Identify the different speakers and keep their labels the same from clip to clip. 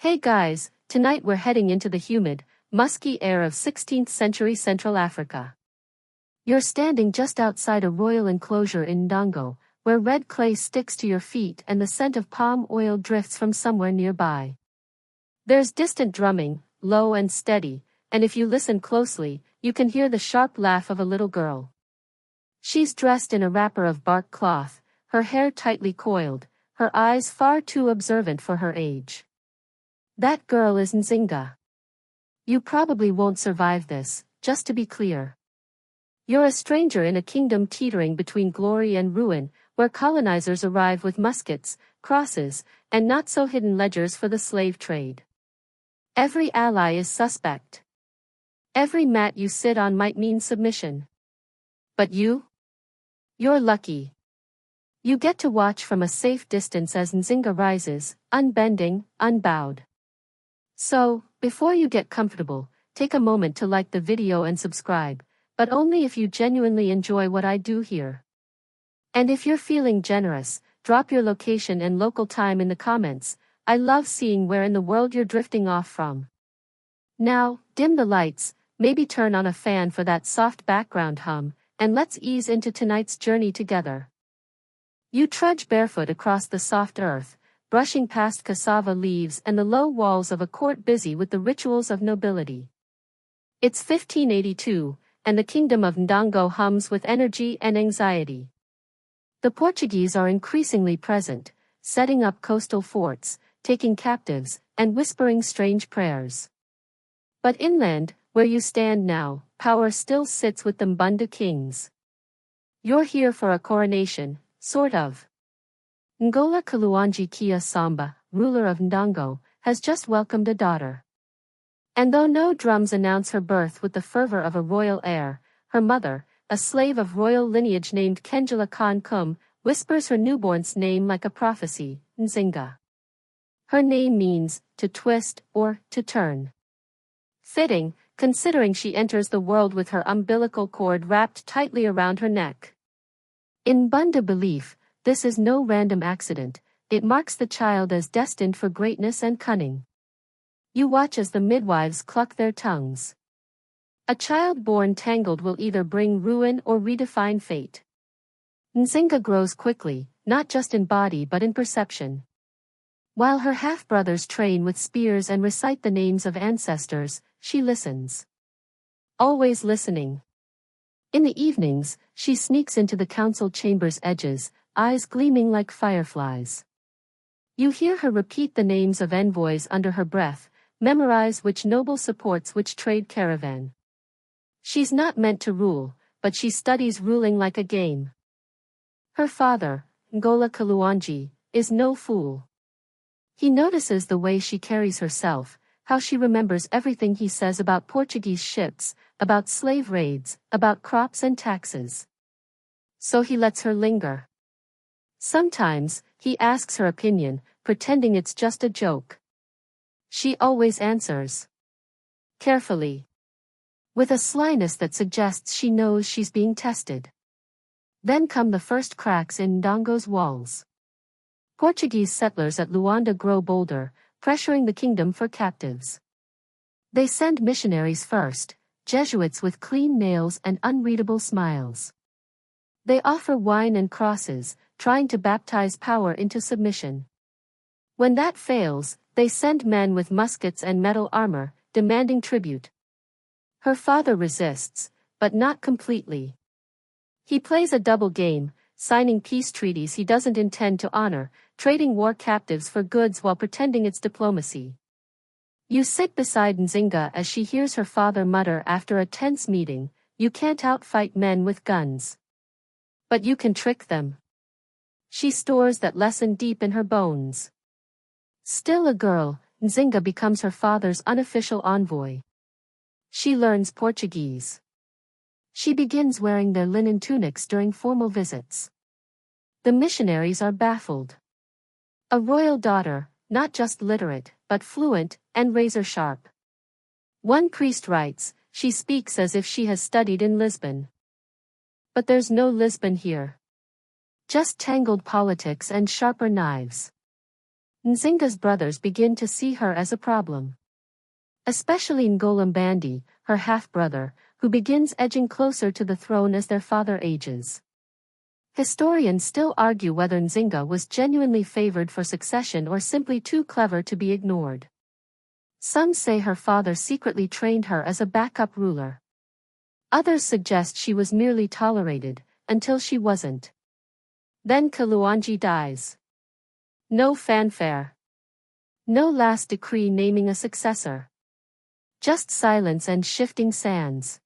Speaker 1: Hey guys, tonight we're heading into the humid, musky air of 16th century Central Africa. You're standing just outside a royal enclosure in Ndongo, where red clay sticks to your feet and the scent of palm oil drifts from somewhere nearby. There's distant drumming, low and steady, and if you listen closely, you can hear the sharp laugh of a little girl. She's dressed in a wrapper of bark cloth, her hair tightly coiled, her eyes far too observant for her age. That girl is Nzinga. You probably won't survive this, just to be clear. You're a stranger in a kingdom teetering between glory and ruin, where colonizers arrive with muskets, crosses, and not-so-hidden ledgers for the slave trade. Every ally is suspect. Every mat you sit on might mean submission. But you? You're lucky. You get to watch from a safe distance as Nzinga rises, unbending, unbowed. So, before you get comfortable, take a moment to like the video and subscribe, but only if you genuinely enjoy what I do here. And if you're feeling generous, drop your location and local time in the comments. I love seeing where in the world you're drifting off from. Now, dim the lights, maybe turn on a fan for that soft background hum, and let's ease into tonight's journey together. You trudge barefoot across the soft earth, brushing past cassava leaves and the low walls of a court busy with the rituals of nobility. It's 1582, and the kingdom of Ndongo hums with energy and anxiety. The Portuguese are increasingly present, setting up coastal forts, taking captives, and whispering strange prayers. But inland, where you stand now, power still sits with the Mbunda kings. You're here for a coronation, sort of. Ngola Kaluanji Kia Samba, ruler of Ndongo, has just welcomed a daughter. And though no drums announce her birth with the fervor of a royal heir, her mother, a slave of royal lineage named Kenjala Khan Kum, whispers her newborn's name like a prophecy, Nzinga. Her name means, to twist, or, to turn. Fitting, considering she enters the world with her umbilical cord wrapped tightly around her neck. In Mbunda belief, this is no random accident, it marks the child as destined for greatness and cunning. You watch as the midwives cluck their tongues. A child born tangled will either bring ruin or redefine fate. Nzinga grows quickly, not just in body but in perception. While her half-brothers train with spears and recite the names of ancestors, she listens. Always listening. In the evenings, she sneaks into the council chamber's edges, eyes gleaming like fireflies. You hear her repeat the names of envoys under her breath, memorize which noble supports which trade caravan. She's not meant to rule, but she studies ruling like a game. Her father, Ngola Kaluanji, is no fool. He notices the way she carries herself, how she remembers everything he says about Portuguese ships, about slave raids, about crops and taxes. So he lets her linger. Sometimes, he asks her opinion, pretending it's just a joke. She always answers. Carefully. With a slyness that suggests she knows she's being tested. Then come the first cracks in Ndongo's walls. Portuguese settlers at Luanda grow bolder, pressuring the kingdom for captives. They send missionaries first, Jesuits with clean nails and unreadable smiles. They offer wine and crosses, trying to baptize power into submission. When that fails, they send men with muskets and metal armor, demanding tribute. Her father resists, but not completely. He plays a double game, signing peace treaties he doesn't intend to honor, trading war captives for goods while pretending it's diplomacy. You sit beside Nzinga as she hears her father mutter after a tense meeting, "You can't outfight men with guns. But you can trick them." She stores that lesson deep in her bones. Still a girl, Nzinga becomes her father's unofficial envoy. She learns Portuguese. She begins wearing their linen tunics during formal visits. The missionaries are baffled. A royal daughter, not just literate, but fluent, and razor-sharp. One priest writes, she speaks as if she has studied in Lisbon. But there's no Lisbon here. Just tangled politics and sharper knives. Nzinga's brothers begin to see her as a problem. Especially Ngolombandi, her half-brother, who begins edging closer to the throne as their father ages. Historians still argue whether Nzinga was genuinely favored for succession or simply too clever to be ignored. Some say her father secretly trained her as a backup ruler. Others suggest she was merely tolerated, until she wasn't. Then Kaluanji dies. No fanfare. No last decree naming a successor. Just silence and shifting sands.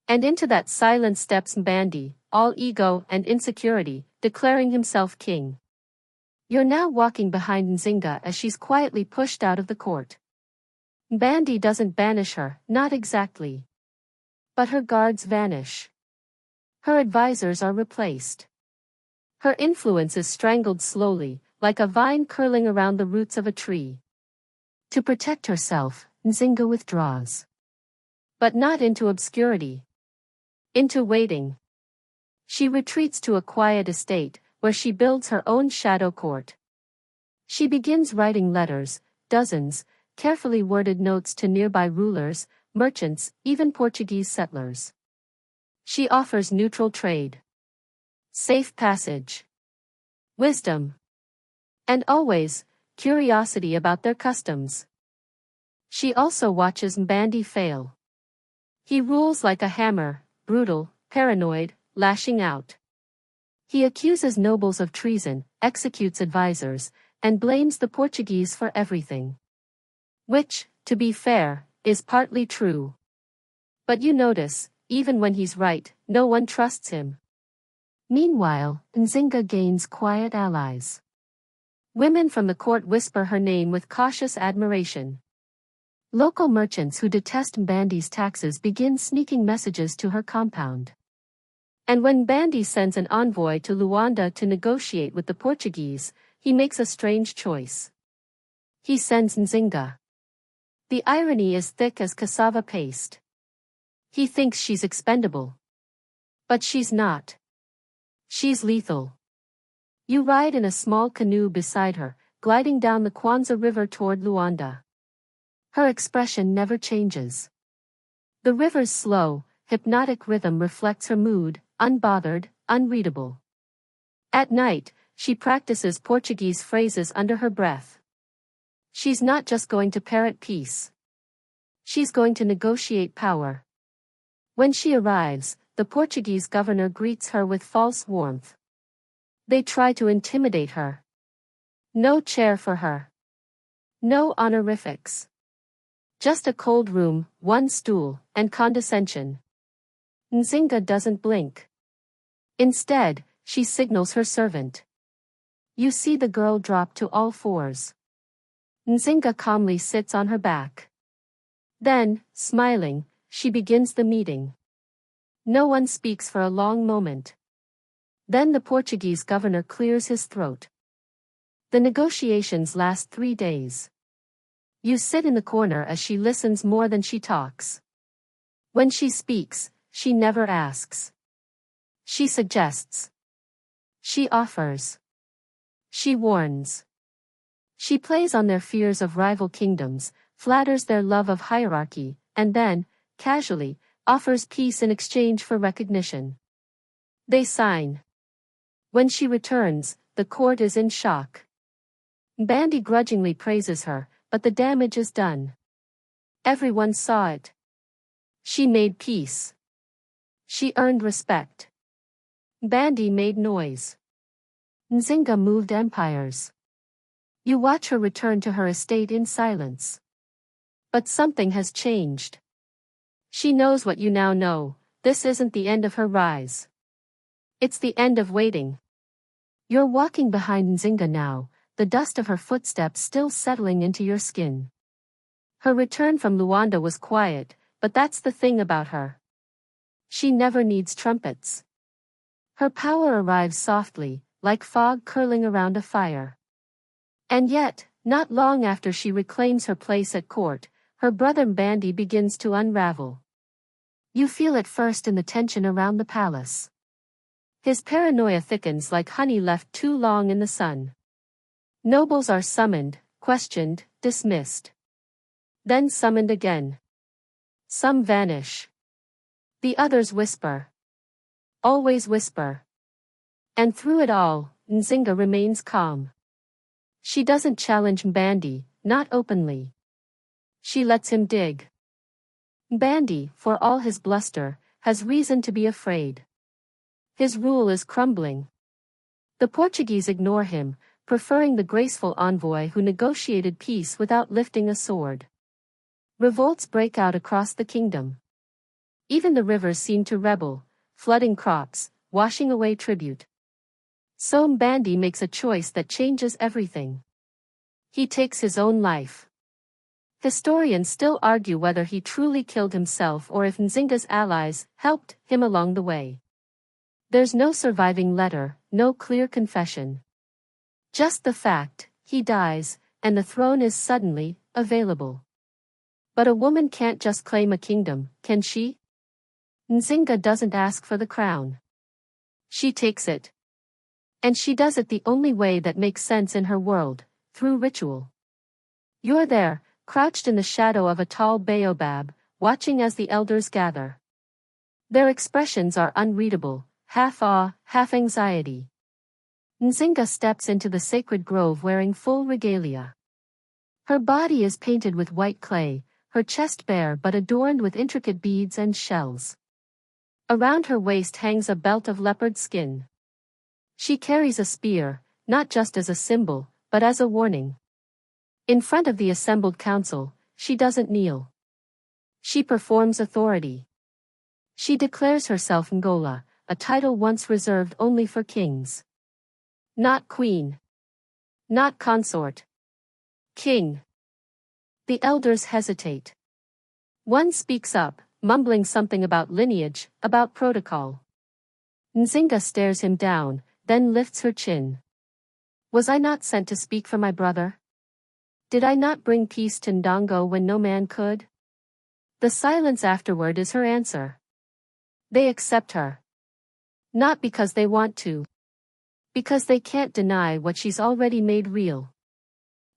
Speaker 1: And into that silence steps Mbandi, all ego and insecurity, declaring himself king. You're now walking behind Nzinga as she's quietly pushed out of the court. Mbandi doesn't banish her, not exactly. But her guards vanish. Her advisors are replaced. Her influence is strangled slowly, like a vine curling around the roots of a tree. To protect herself, Nzinga withdraws. But not into obscurity. Into waiting. She retreats to a quiet estate, where she builds her own shadow court. She begins writing letters, dozens, carefully worded notes to nearby rulers, merchants, even Portuguese settlers. She offers neutral trade. Safe passage. Wisdom. And always, curiosity about their customs. She also watches Mbandi fail. He rules like a hammer, brutal, paranoid, lashing out. He accuses nobles of treason, executes advisors, and blames the Portuguese for everything. Which, to be fair, is partly true. But you notice, even when he's right, no one trusts him. Meanwhile, Nzinga gains quiet allies. Women from the court whisper her name with cautious admiration. Local merchants who detest Mbandi's taxes begin sneaking messages to her compound. And when Mbandi sends an envoy to Luanda to negotiate with the Portuguese, he makes a strange choice. He sends Nzinga. The irony is thick as cassava paste. He thinks she's expendable. But she's not. She's lethal. You ride in a small canoe beside her, gliding down the Kwanza River toward Luanda. Her expression never changes. The river's slow, hypnotic rhythm reflects her mood, unbothered, unreadable. At night, she practices Portuguese phrases under her breath. She's not just going to parrot peace. She's going to negotiate power. When she arrives, the Portuguese governor greets her with false warmth. They try to intimidate her. No chair for her. No honorifics. Just a cold room, one stool, and condescension. Nzinga doesn't blink. Instead, she signals her servant. You see the girl drop to all fours. Nzinga calmly sits on her back. Then, smiling, she begins the meeting. No one speaks for a long moment. Then the Portuguese governor clears his throat. The negotiations last 3 days. You sit in the corner as she listens more than she talks. When she speaks, she never asks. She suggests. She offers. She warns. She plays on their fears of rival kingdoms, flatters their love of hierarchy, and then, casually, offers peace in exchange for recognition. They sign. When she returns, the court is in shock. Mbandi grudgingly praises her, but the damage is done. Everyone saw it. She made peace. She earned respect. Mbandi made noise. Nzinga moved empires. You watch her return to her estate in silence. But something has changed. She knows what you now know, this isn't the end of her rise. It's the end of waiting. You're walking behind Nzinga now, the dust of her footsteps still settling into your skin. Her return from Luanda was quiet, but that's the thing about her. She never needs trumpets. Her power arrives softly, like fog curling around a fire. And yet, not long after she reclaims her place at court, her brother Mbandi begins to unravel. You feel it first in the tension around the palace. His paranoia thickens like honey left too long in the sun. Nobles are summoned, questioned, dismissed. Then summoned again. Some vanish. The others whisper. Always whisper. And through it all, Nzinga remains calm. She doesn't challenge Mbandi, not openly. She lets him dig. Mbandi, for all his bluster, has reason to be afraid. His rule is crumbling. The Portuguese ignore him, preferring the graceful envoy who negotiated peace without lifting a sword. Revolts break out across the kingdom. Even the rivers seem to rebel, flooding crops, washing away tribute. So Mbandi makes a choice that changes everything. He takes his own life. Historians still argue whether he truly killed himself or if Nzinga's allies helped him along the way. There's no surviving letter, no clear confession. Just the fact, he dies, and the throne is suddenly available. But a woman can't just claim a kingdom, can she? Nzinga doesn't ask for the crown. She takes it. And she does it the only way that makes sense in her world, through ritual. You're there, crouched in the shadow of a tall baobab, watching as the elders gather. Their expressions are unreadable, half awe, half anxiety. Nzinga steps into the sacred grove wearing full regalia. Her body is painted with white clay, her chest bare but adorned with intricate beads and shells. Around her waist hangs a belt of leopard skin. She carries a spear, not just as a symbol, but as a warning. In front of the assembled council, she doesn't kneel. She performs authority. She declares herself Ngola, a title once reserved only for kings. Not queen. Not consort. King. The elders hesitate. One speaks up, mumbling something about lineage, about protocol. Nzinga stares him down, then lifts her chin. Was I not sent to speak for my brother? Did I not bring peace to Ndongo when no man could? The silence afterward is her answer. They accept her. Not because they want to. Because they can't deny what she's already made real.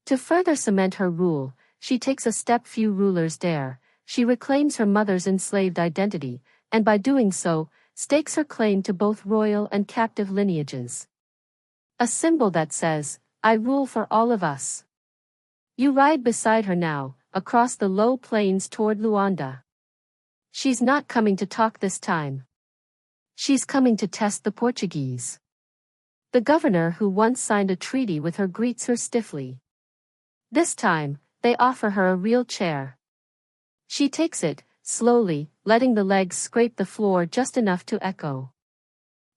Speaker 1: To further cement her rule, she takes a step few rulers dare. She reclaims her mother's enslaved identity, and by doing so, stakes her claim to both royal and captive lineages. A symbol that says, I rule for all of us. You ride beside her now, across the low plains toward Luanda. She's not coming to talk this time. She's coming to test the Portuguese. The governor who once signed a treaty with her greets her stiffly. This time, they offer her a real chair. She takes it, slowly, letting the legs scrape the floor just enough to echo.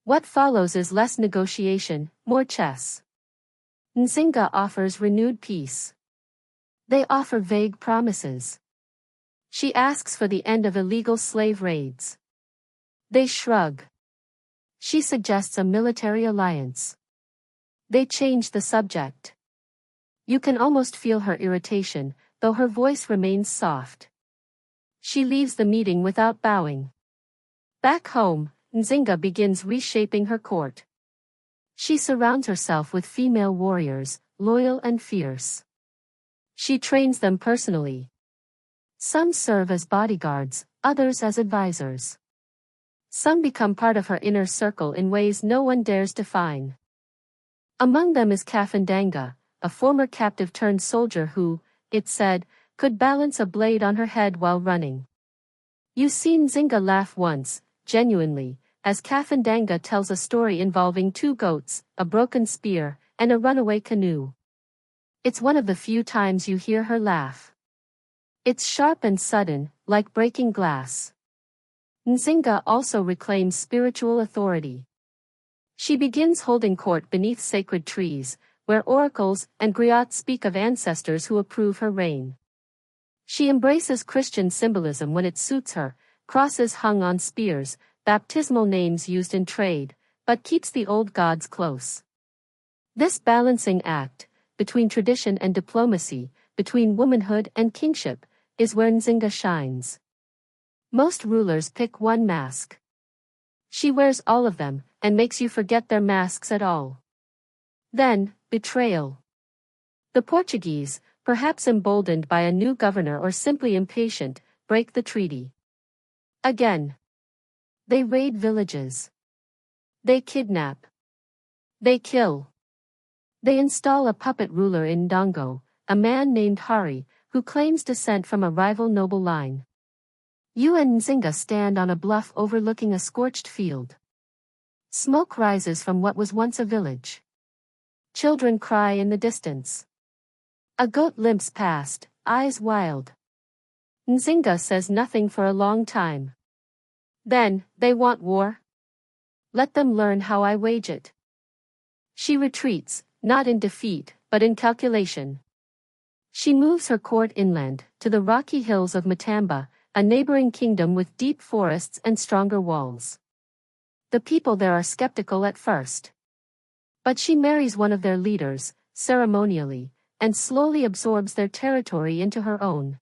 Speaker 1: What follows is less negotiation, more chess. Nzinga offers renewed peace. They offer vague promises. She asks for the end of illegal slave raids. They shrug. She suggests a military alliance. They change the subject. You can almost feel her irritation, though her voice remains soft. She leaves the meeting without bowing. Back home, Nzinga begins reshaping her court. She surrounds herself with female warriors, loyal and fierce. She trains them personally. Some serve as bodyguards, others as advisors. Some become part of her inner circle in ways no one dares define. Among them is Kafandanga, a former captive turned soldier who, it said, could balance a blade on her head while running. You see Nzinga laugh once, genuinely, as Kafandanga tells a story involving two goats, a broken spear, and a runaway canoe. It's one of the few times you hear her laugh. It's sharp and sudden, like breaking glass. Nzinga also reclaims spiritual authority. She begins holding court beneath sacred trees, where oracles and griots speak of ancestors who approve her reign. She embraces Christian symbolism when it suits her, crosses hung on spears, baptismal names used in trade, but keeps the old gods close. This balancing act, between tradition and diplomacy, between womanhood and kingship, is where Nzinga shines. Most rulers pick one mask. She wears all of them, and makes you forget their masks at all. Then, betrayal. The Portuguese, perhaps emboldened by a new governor or simply impatient, break the treaty. Again. They raid villages. They kidnap. They kill. They install a puppet ruler in Ndongo, a man named Hari, who claims descent from a rival noble line. You and Nzinga stand on a bluff overlooking a scorched field. Smoke rises from what was once a village. Children cry in the distance. A goat limps past, eyes wild. Nzinga says nothing for a long time. Then, they want war? Let them learn how I wage it. She retreats, not in defeat, but in calculation. She moves her court inland, to the rocky hills of Matamba, a neighboring kingdom with deep forests and stronger walls. The people there are skeptical at first. But she marries one of their leaders, ceremonially, and slowly absorbs their territory into her own.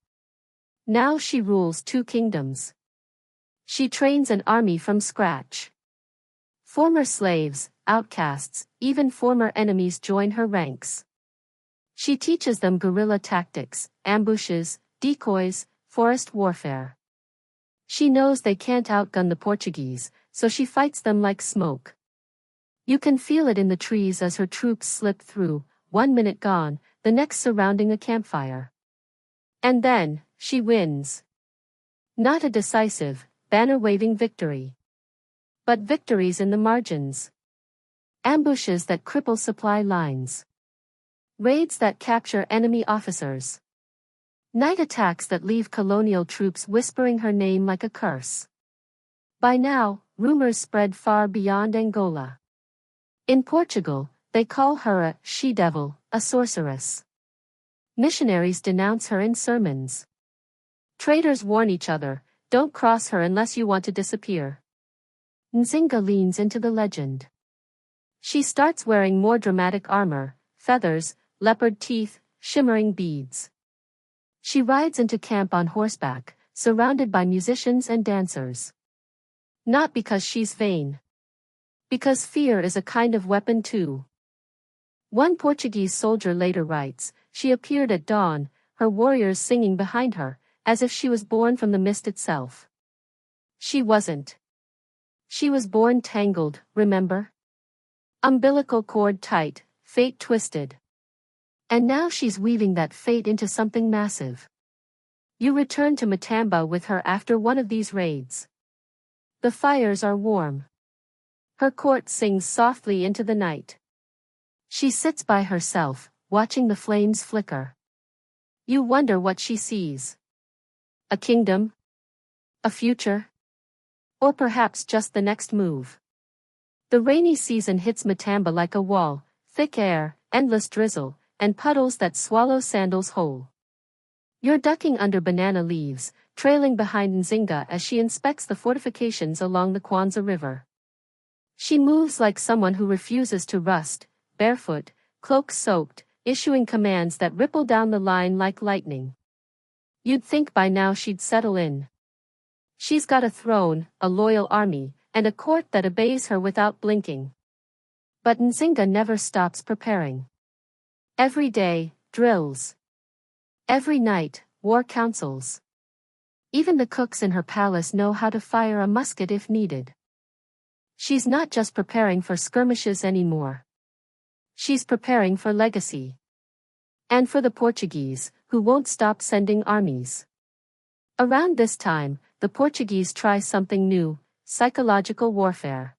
Speaker 1: Now she rules 2 kingdoms. She trains an army from scratch. Former slaves, outcasts, even former enemies join her ranks. She teaches them guerrilla tactics, ambushes, decoys, forest warfare. She knows they can't outgun the Portuguese, so she fights them like smoke. You can feel it in the trees as her troops slip through, 1 minute gone, the next surrounding a campfire. And then, she wins. Not a decisive, banner-waving victory. But victories in the margins. Ambushes that cripple supply lines. Raids that capture enemy officers. Night attacks that leave colonial troops whispering her name like a curse. By now, rumors spread far beyond Angola. In Portugal, they call her a she-devil, a sorceress. Missionaries denounce her in sermons. Traders warn each other, don't cross her unless you want to disappear. Nzinga leans into the legend. She starts wearing more dramatic armor, feathers, leopard teeth, shimmering beads. She rides into camp on horseback, surrounded by musicians and dancers. Not because she's vain. Because fear is a kind of weapon too. One Portuguese soldier later writes, she appeared at dawn, her warriors singing behind her, as if she was born from the mist itself. She wasn't. She was born tangled, remember? Umbilical cord tight, fate twisted. And now she's weaving that fate into something massive. You return to Matamba with her after one of these raids. The fires are warm. Her court sings softly into the night. She sits by herself, watching the flames flicker. You wonder what she sees. A kingdom? A future? Or perhaps just the next move. The rainy season hits Matamba like a wall, thick air, endless drizzle, and puddles that swallow sandals whole. You're ducking under banana leaves, trailing behind Nzinga as she inspects the fortifications along the Kwanza River. She moves like someone who refuses to rust, barefoot, cloak soaked, issuing commands that ripple down the line like lightning. You'd think by now she'd settle in. She's got a throne, a loyal army, and a court that obeys her without blinking. But Nzinga never stops preparing. Every day, drills. Every night, war councils. Even the cooks in her palace know how to fire a musket if needed. She's not just preparing for skirmishes anymore. She's preparing for legacy. And for the Portuguese, who won't stop sending armies. Around this time, the Portuguese try something new, psychological warfare.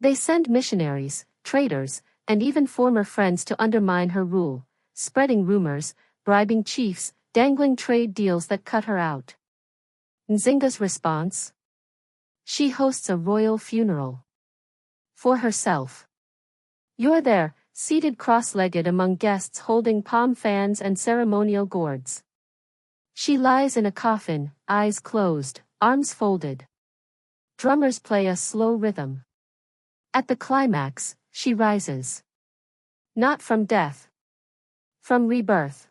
Speaker 1: They send missionaries, traders, and even former friends to undermine her rule, spreading rumors, bribing chiefs, dangling trade deals that cut her out. Nzinga's response? She hosts a royal funeral. For herself. You're there, seated cross-legged among guests holding palm fans and ceremonial gourds. She lies in a coffin, eyes closed, arms folded. Drummers play a slow rhythm. At the climax, she rises. Not from death. From rebirth.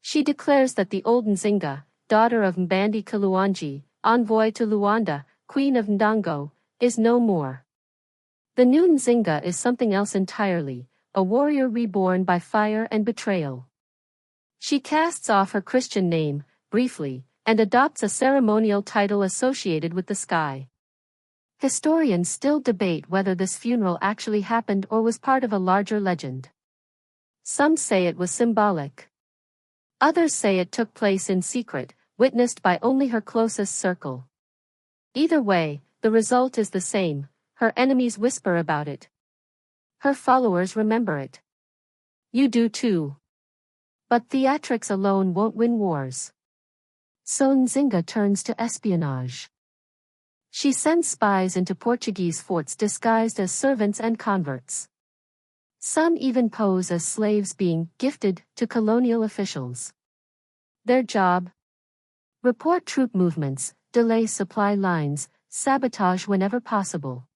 Speaker 1: She declares that the old Nzinga, daughter of Mbandi Kaluanji, envoy to Luanda, queen of Ndongo, is no more. The new Nzinga is something else entirely, a warrior reborn by fire and betrayal. She casts off her Christian name, briefly, and adopts a ceremonial title associated with the sky. Historians still debate whether this funeral actually happened or was part of a larger legend. Some say it was symbolic. Others say it took place in secret, witnessed by only her closest circle. Either way, the result is the same: her enemies whisper about it. Her followers remember it. You do too. But theatrics alone won't win wars. So Nzinga turns to espionage. She sends spies into Portuguese forts disguised as servants and converts. Some even pose as slaves being gifted to colonial officials. Their job? Report troop movements, delay supply lines, sabotage whenever possible.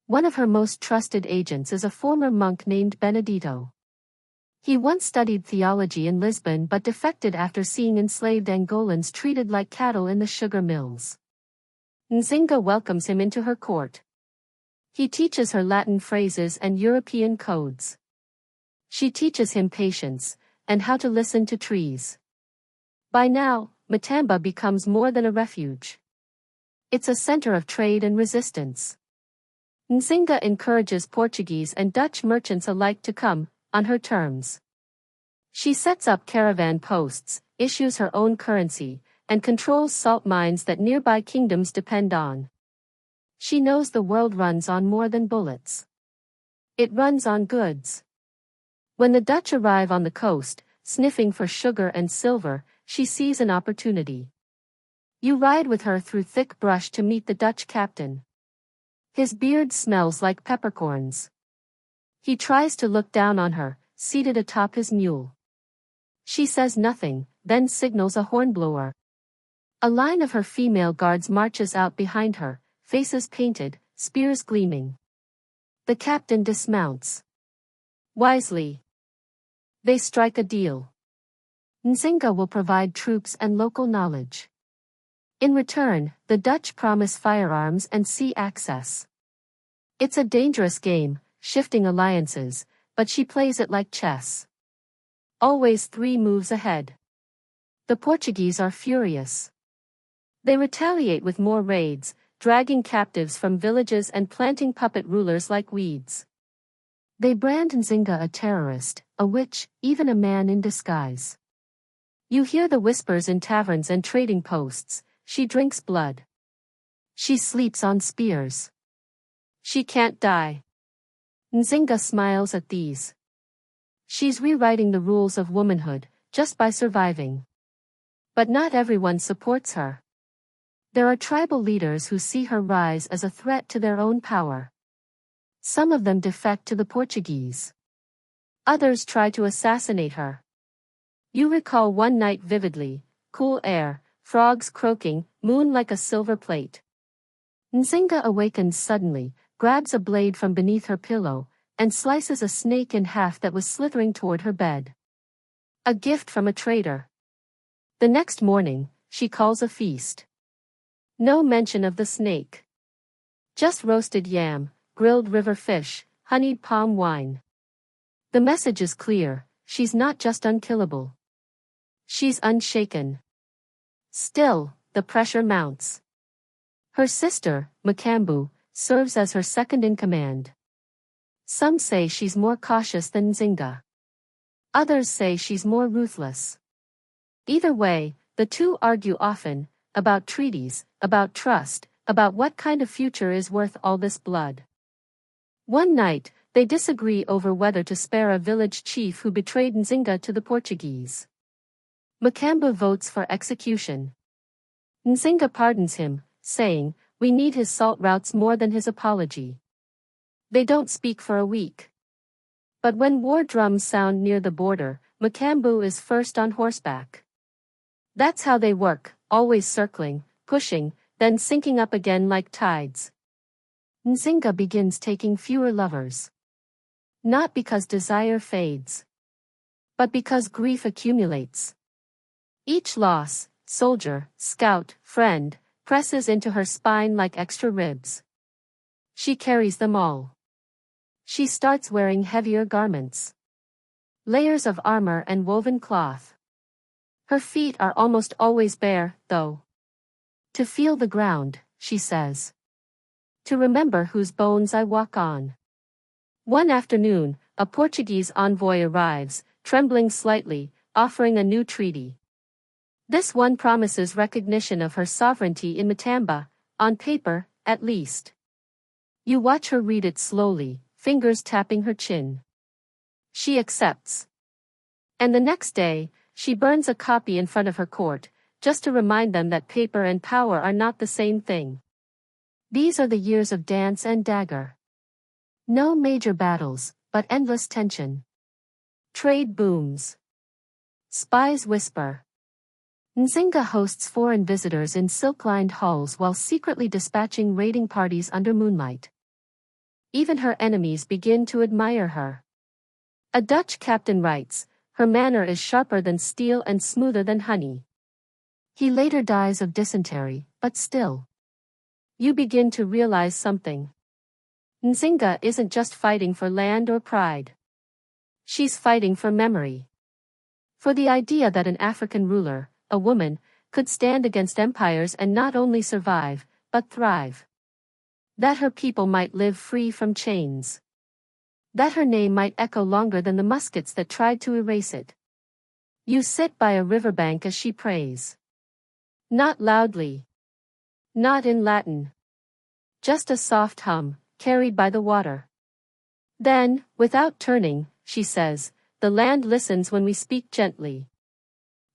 Speaker 1: One of her most trusted agents is a former monk named Benedito. He once studied theology in Lisbon but defected after seeing enslaved Angolans treated like cattle in the sugar mills. Nzinga welcomes him into her court. He teaches her Latin phrases and European codes. She teaches him patience, and how to listen to trees. By now, Matamba becomes more than a refuge. It's a center of trade and resistance. Nzinga encourages Portuguese and Dutch merchants alike to come, on her terms. She sets up caravan posts, issues her own currency, and controls salt mines that nearby kingdoms depend on. She knows the world runs on more than bullets. It runs on goods. When the Dutch arrive on the coast, sniffing for sugar and silver, she sees an opportunity. You ride with her through thick brush to meet the Dutch captain. His beard smells like peppercorns. He tries to look down on her, seated atop his mule. She says nothing, then signals a hornblower. A line of her female guards marches out behind her, faces painted, spears gleaming. The captain dismounts. Wisely, they strike a deal. Nzinga will provide troops and local knowledge. In return, the Dutch promise firearms and sea access. It's a dangerous game, shifting alliances, but she plays it like chess. Always 3 moves ahead. The Portuguese are furious. They retaliate with more raids, dragging captives from villages and planting puppet rulers like weeds. They brand Nzinga a terrorist, a witch, even a man in disguise. You hear the whispers in taverns and trading posts: she drinks blood. She sleeps on spears. She can't die. Nzinga smiles at these. She's rewriting the rules of womanhood, just by surviving. But not everyone supports her. There are tribal leaders who see her rise as a threat to their own power. Some of them defect to the Portuguese. Others try to assassinate her. You recall one night vividly: cool air, frogs croaking, moon like a silver plate. Nzinga awakens suddenly, grabs a blade from beneath her pillow, and slices a snake in half that was slithering toward her bed. A gift from a trader. The next morning, she calls a feast. No mention of the snake. Just roasted yam, grilled river fish, honeyed palm wine. The message is clear: she's not just unkillable. She's unshaken. Still, the pressure mounts. Her sister, Makambu, serves as her second-in-command. Some say she's more cautious than Nzinga. Others say she's more ruthless. Either way, the two argue often, about treaties, about trust, about what kind of future is worth all this blood. One night, they disagree over whether to spare a village chief who betrayed Nzinga to the Portuguese. Matamba votes for execution. Nzinga pardons him, saying, "We need his salt routes more than his apology." They don't speak for a week. But when war drums sound near the border, Makambu is first on horseback. That's how they work, always circling, pushing, then sinking up again like tides. Nzinga begins taking fewer lovers. Not because desire fades, but because grief accumulates. Each loss, soldier, scout, friend, presses into her spine like extra ribs. She carries them all. She starts wearing heavier garments. Layers of armor and woven cloth. Her feet are almost always bare, though. To feel the ground, she says. To remember whose bones I walk on. One afternoon, a Portuguese envoy arrives, trembling slightly, offering a new treaty. This one promises recognition of her sovereignty in Matamba, on paper, at least. You watch her read it slowly, fingers tapping her chin. She accepts. And the next day, she burns a copy in front of her court, just to remind them that paper and power are not the same thing. These are the years of dance and dagger. No major battles, but endless tension. Trade booms. Spies whisper. Nzinga hosts foreign visitors in silk-lined halls while secretly dispatching raiding parties under moonlight. Even her enemies begin to admire her. A Dutch captain writes, "Her manner is sharper than steel and smoother than honey." He later dies of dysentery, but still. You begin to realize something. Nzinga isn't just fighting for land or pride. She's fighting for memory. For the idea that an African ruler, a woman, could stand against empires and not only survive, but thrive. That her people might live free from chains. That her name might echo longer than the muskets that tried to erase it. You sit by a riverbank as she prays. Not loudly. Not in Latin. Just a soft hum, carried by the water. Then, without turning, she says, "The land listens when we speak gently."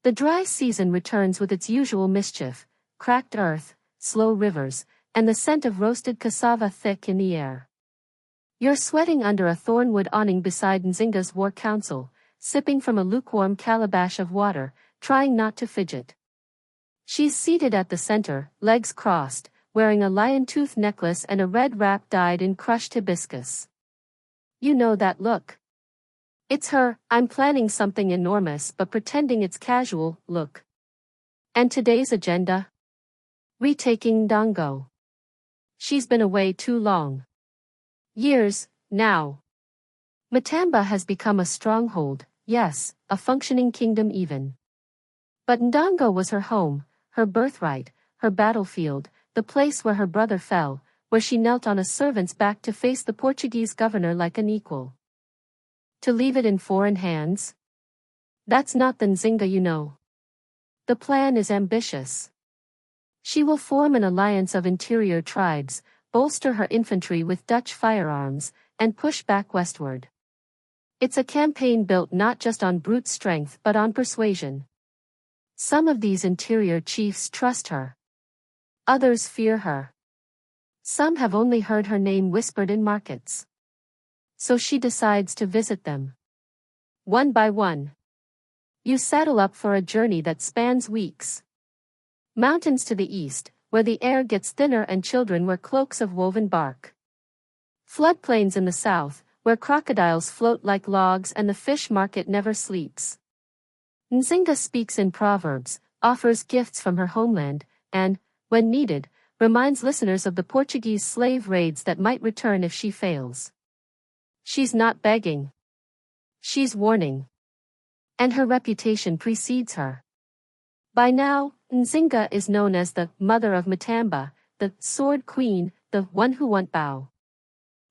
Speaker 1: The dry season returns with its usual mischief, cracked earth, slow rivers, and the scent of roasted cassava thick in the air. You're sweating under a thornwood awning beside Nzinga's war council, sipping from a lukewarm calabash of water, trying not to fidget. She's seated at the center, legs crossed, wearing a lion-tooth necklace and a red wrap dyed in crushed hibiscus. You know that look. It's her, "I'm planning something enormous but pretending it's casual," look. And today's agenda? Retaking Ndongo. She's been away too long. Years, now. Matamba has become a stronghold, yes, a functioning kingdom even. But Ndongo was her home, her birthright, her battlefield, the place where her brother fell, where she knelt on a servant's back to face the Portuguese governor like an equal. To leave it in foreign hands? That's not the Nzinga you know. The plan is ambitious. She will form an alliance of interior tribes, bolster her infantry with Dutch firearms, and push back westward. It's a campaign built not just on brute strength but on persuasion. Some of these interior chiefs trust her. Others fear her. Some have only heard her name whispered in markets. So she decides to visit them. One by one. You saddle up for a journey that spans weeks. Mountains to the east, where the air gets thinner and children wear cloaks of woven bark. Floodplains in the south, where crocodiles float like logs and the fish market never sleeps. Nzinga speaks in proverbs, offers gifts from her homeland, and, when needed, reminds listeners of the Portuguese slave raids that might return if she fails. She's not begging. She's warning. And her reputation precedes her. By now, Nzinga is known as the Mother of Matamba, the Sword Queen, the one who won't bow.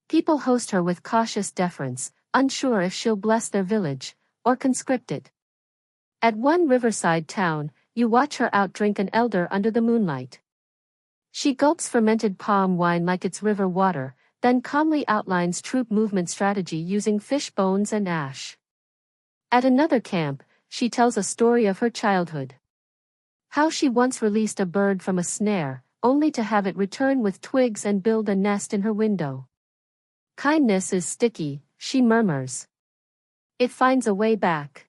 Speaker 1: People host her with cautious deference, unsure if she'll bless their village, or conscript it. At one riverside town, you watch her outdrink an elder under the moonlight. She gulps fermented palm wine like it's river water, then calmly outlines troop movement strategy using fish bones and ash. At another camp, she tells a story of her childhood. How she once released a bird from a snare, only to have it return with twigs and build a nest in her window. "Kindness is sticky," she murmurs. "It finds a way back."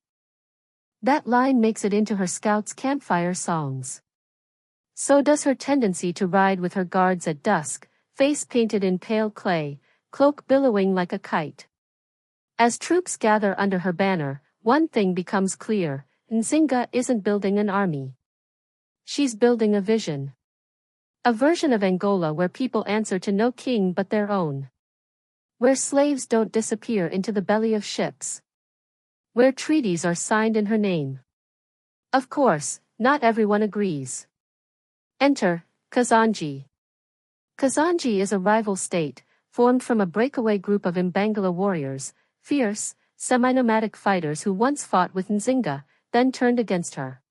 Speaker 1: That line makes it into her scouts' campfire songs. So does her tendency to ride with her guards at dusk, face painted in pale clay, cloak billowing like a kite. As troops gather under her banner, one thing becomes clear: Nzinga isn't building an army. She's building a vision. A version of Angola where people answer to no king but their own. Where slaves don't disappear into the belly of ships. Where treaties are signed in her name. Of course, not everyone agrees. Enter, Kazanji. Kazanji is a rival state, formed from a breakaway group of Mbangala warriors, fierce, semi-nomadic fighters who once fought with Nzinga, then turned against her.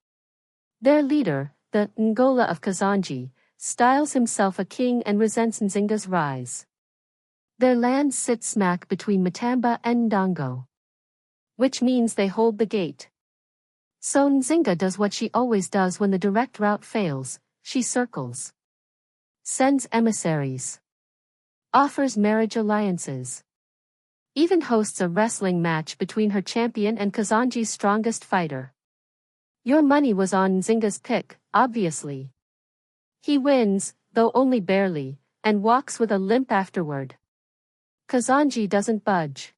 Speaker 1: Their leader, the Ngola of Kazanji, styles himself a king and resents Nzinga's rise. Their land sits smack between Matamba and Ndongo, which means they hold the gate. So Nzinga does what she always does when the direct route fails, she circles. Sends emissaries. Offers marriage alliances. Even hosts a wrestling match between her champion and Kazanji's strongest fighter. Your money was on Nzinga's pick, obviously. He wins, though only barely, and walks with a limp afterward. Kazanji doesn't budge.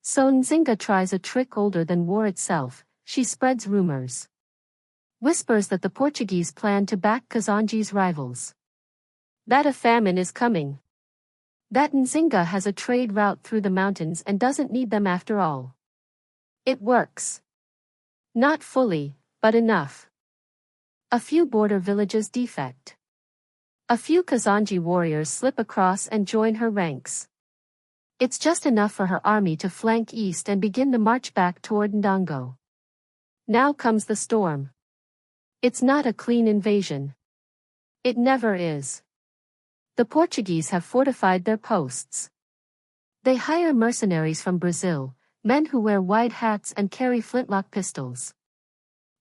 Speaker 1: So Nzinga tries a trick older than war itself. She spreads rumors. Whispers that the Portuguese plan to back Kazanji's rivals. That a famine is coming. That Nzinga has a trade route through the mountains and doesn't need them after all. It works. Not fully, but enough. A few border villages defect. A few Kazanji warriors slip across and join her ranks. It's just enough for her army to flank east and begin the march back toward Ndongo. Now comes the storm. It's not a clean invasion. It never is. The Portuguese have fortified their posts. They hire mercenaries from Brazil, men who wear wide hats and carry flintlock pistols.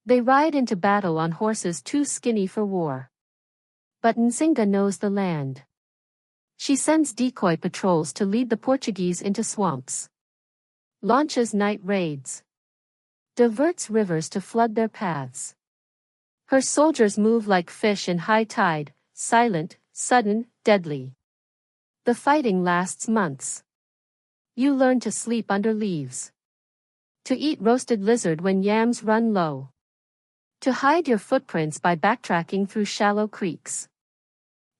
Speaker 1: They ride into battle on horses too skinny for war. But Nzinga knows the land. She sends decoy patrols to lead the Portuguese into swamps. Launches night raids. Diverts rivers to flood their paths. Her soldiers move like fish in high tide, silent, sudden, deadly. The fighting lasts months. You learn to sleep under leaves. To eat roasted lizard when yams run low. To hide your footprints by backtracking through shallow creeks.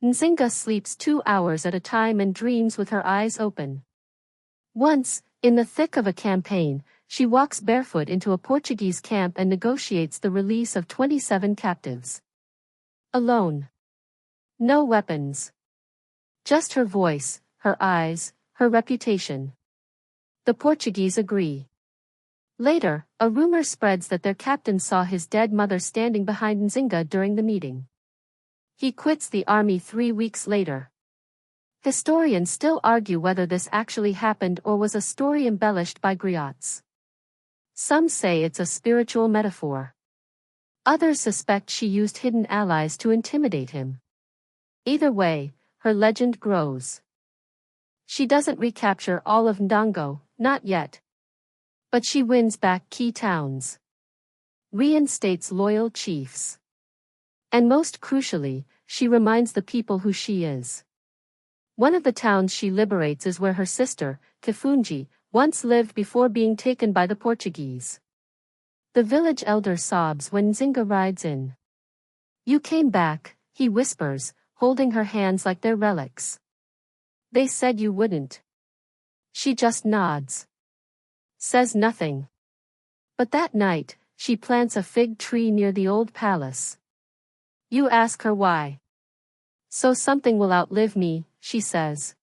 Speaker 1: Nzinga sleeps 2 hours at a time and dreams with her eyes open. Once, in the thick of a campaign, she walks barefoot into a Portuguese camp and negotiates the release of 27 captives. Alone. No weapons. Just her voice, her eyes, her reputation. The Portuguese agree. Later, a rumor spreads that their captain saw his dead mother standing behind Nzinga during the meeting. He quits the army 3 weeks later. Historians still argue whether this actually happened or was a story embellished by griots. Some say it's a spiritual metaphor. Others suspect she used hidden allies to intimidate him. Either way, her legend grows. She doesn't recapture all of Ndongo, not yet. But she wins back key towns. Reinstates loyal chiefs. And most crucially, she reminds the people who she is. One of the towns she liberates is where her sister, Kifunji, once lived before being taken by the Portuguese. The village elder sobs when Nzinga rides in. You came back, he whispers, holding her hands like they're relics. They said you wouldn't. She just nods. Says nothing. But that night, she plants a fig tree near the old palace. You ask her why. So something will outlive me, she says.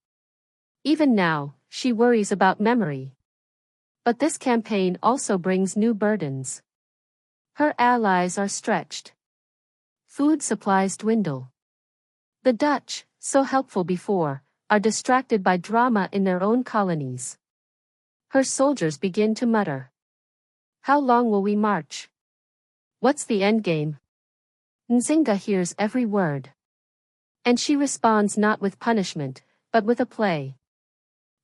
Speaker 1: Even now, she worries about memory. But this campaign also brings new burdens. Her allies are stretched. Food supplies dwindle. The Dutch, so helpful before, are distracted by drama in their own colonies. Her soldiers begin to mutter. How long will we march? What's the endgame? Nzinga hears every word. And she responds not with punishment, but with a play.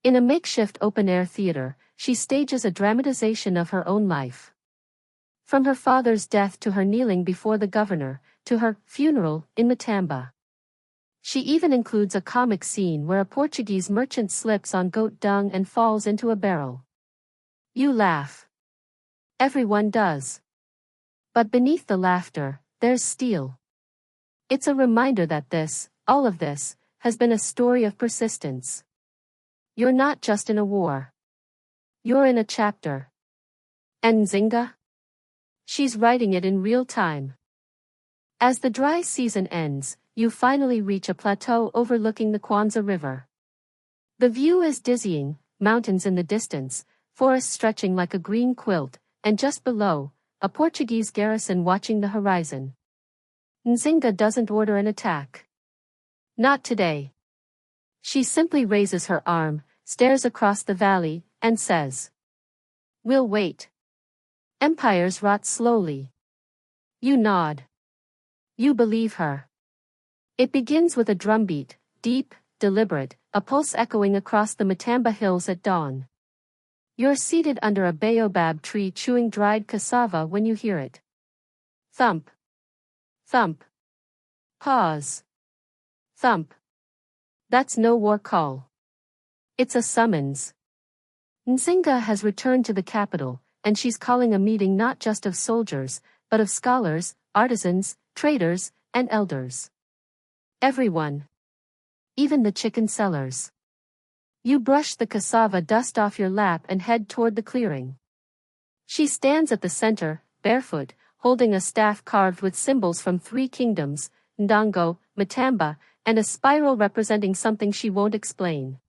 Speaker 1: In a makeshift open-air theater, she stages a dramatization of her own life. From her father's death to her kneeling before the governor, to her funeral in Matamba. She even includes a comic scene where a Portuguese merchant slips on goat dung and falls into a barrel. You laugh. Everyone does. But beneath the laughter, there's steel. It's a reminder that this, all of this, has been a story of persistence. You're not just in a war. You're in a chapter. And Nzinga? She's writing it in real time. As the dry season ends, you finally reach a plateau overlooking the Kwanza River. The view is dizzying, mountains in the distance, forests stretching like a green quilt, and just below, a Portuguese garrison watching the horizon. Nzinga doesn't order an attack. Not today. She simply raises her arm, stares across the valley, and says, "We'll wait. Empires rot slowly." You nod. You believe her. It begins with a drumbeat, deep, deliberate, a pulse echoing across the Matamba hills at dawn. You're seated under a baobab tree chewing dried cassava when you hear it. Thump. Thump. Pause. Thump. That's no war call. It's a summons. Nzinga has returned to the capital, and she's calling a meeting not just of soldiers, but of scholars, artisans, traders, and elders. Everyone. Even the chicken sellers. You brush the cassava dust off your lap and head toward the clearing. She stands at the center, barefoot, holding a staff carved with symbols from 3 kingdoms, Ndongo, Matamba, and a spiral representing something she won't explain.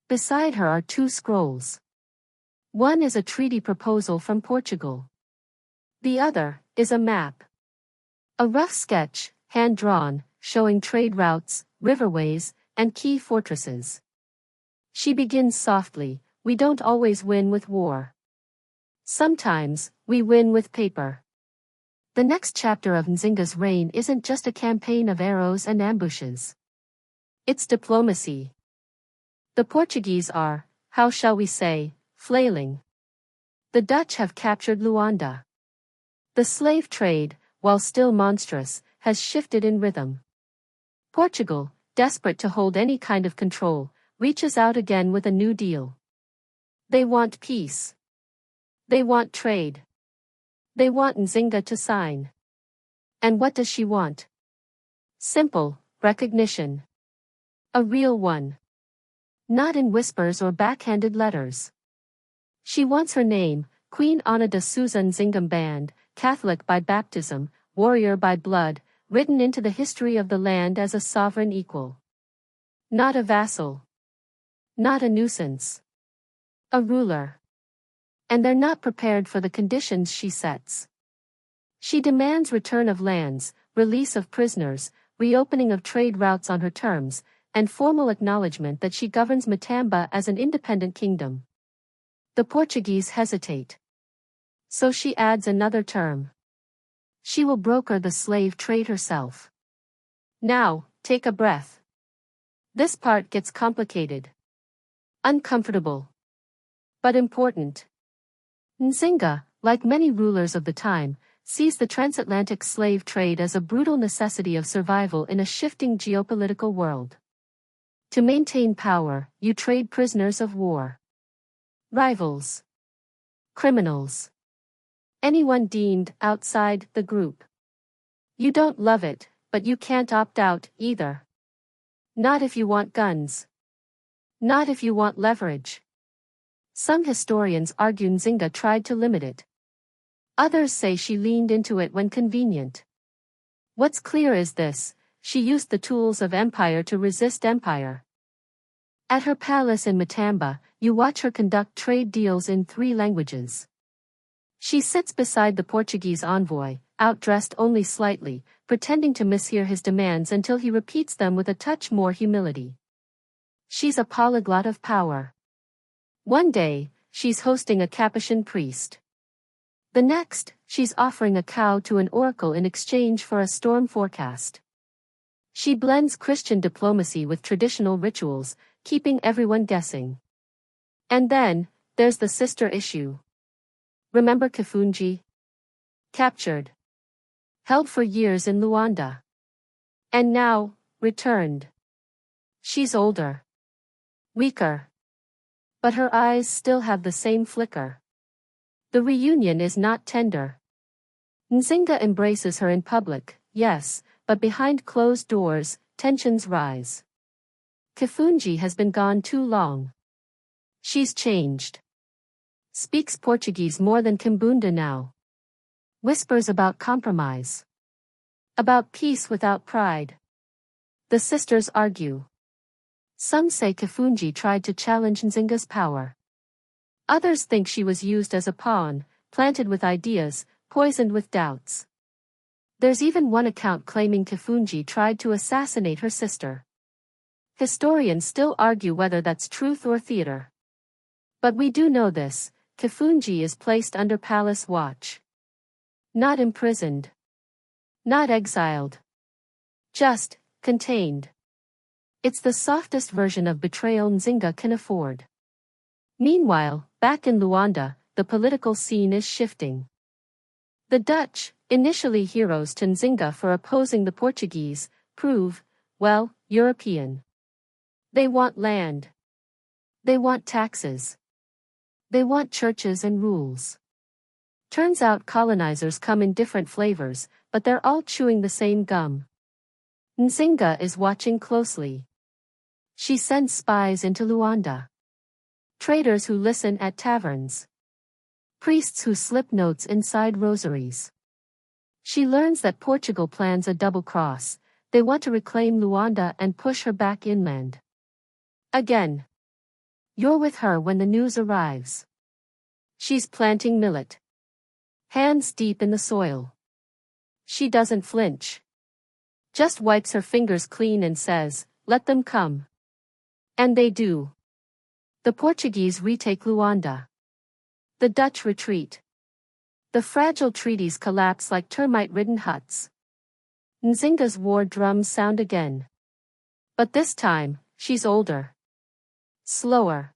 Speaker 1: Beside her are 2 scrolls. One is a treaty proposal from Portugal. The other is a map. A rough sketch, hand-drawn, showing trade routes, riverways, and key fortresses. She begins softly, "We don't always win with war. Sometimes, we win with paper." The next chapter of Nzinga's reign isn't just a campaign of arrows and ambushes. It's diplomacy. The Portuguese are, how shall we say, flailing. The Dutch have captured Luanda. The slave trade, while still monstrous, has shifted in rhythm. Portugal, desperate to hold any kind of control, reaches out again with a new deal. They want peace. They want trade. They want Nzinga to sign. And what does she want? Simple, recognition. A real one. Not in whispers or backhanded letters. She wants her name, Queen Ana da Souza Nzinga, Catholic by baptism, warrior by blood, written into the history of the land as a sovereign equal. Not a vassal. Not a nuisance. A ruler. And they're not prepared for the conditions she sets. She demands return of lands, release of prisoners, reopening of trade routes on her terms, and formal acknowledgement that she governs Matamba as an independent kingdom. The Portuguese hesitate. So she adds another term. She will broker the slave trade herself. Now, take a breath. This part gets complicated. Uncomfortable. But important. Nzinga, like many rulers of the time, sees the transatlantic slave trade as a brutal necessity of survival in a shifting geopolitical world. To maintain power, you trade prisoners of war. Rivals. Criminals. Anyone deemed outside the group. You don't love it, but you can't opt out either. Not if you want guns. Not if you want leverage. Some historians argue Nzinga tried to limit it. Others say she leaned into it when convenient. What's clear is this: she used the tools of empire to resist empire. At her palace in Matamba, you watch her conduct trade deals in 3 languages. She sits beside the Portuguese envoy, outdressed only slightly, pretending to mishear his demands until he repeats them with a touch more humility. She's a polyglot of power. One day, she's hosting a Capuchin priest. The next, she's offering a cow to an oracle in exchange for a storm forecast. She blends Christian diplomacy with traditional rituals, keeping everyone guessing. And then, there's the sister issue. Remember Kifunji? Captured. Held for years in Luanda. And now, returned. She's older. Weaker. But her eyes still have the same flicker. The reunion is not tender. Nzinga embraces her in public, yes, but behind closed doors, tensions rise. Kifunji has been gone too long. She's changed. Speaks Portuguese more than Kimbunda now. Whispers about compromise. About peace without pride. The sisters argue. Some say Kifunji tried to challenge Nzinga's power. Others think she was used as a pawn, planted with ideas, poisoned with doubts. There's even one account claiming Kifunji tried to assassinate her sister. Historians still argue whether that's truth or theater. But we do know this, Kifunji is placed under palace watch. Not imprisoned. Not exiled. Just, contained. It's the softest version of betrayal Nzinga can afford. Meanwhile, back in Luanda, the political scene is shifting. The Dutch, initially heroes to Nzinga for opposing the Portuguese, prove, well, European. They want land. They want taxes. They want churches and rules. Turns out colonizers come in different flavors, but they're all chewing the same gum. Nzinga is watching closely. She sends spies into Luanda. Traders who listen at taverns. Priests who slip notes inside rosaries. She learns that Portugal plans a double cross. They want to reclaim Luanda and push her back inland. Again. You're with her when the news arrives. She's planting millet. Hands deep in the soil. She doesn't flinch. Just wipes her fingers clean and says, "Let them come." And they do. The Portuguese retake Luanda. The Dutch retreat. The fragile treaties collapse like termite-ridden huts. Nzinga's war drums sound again. But this time, she's older. Slower.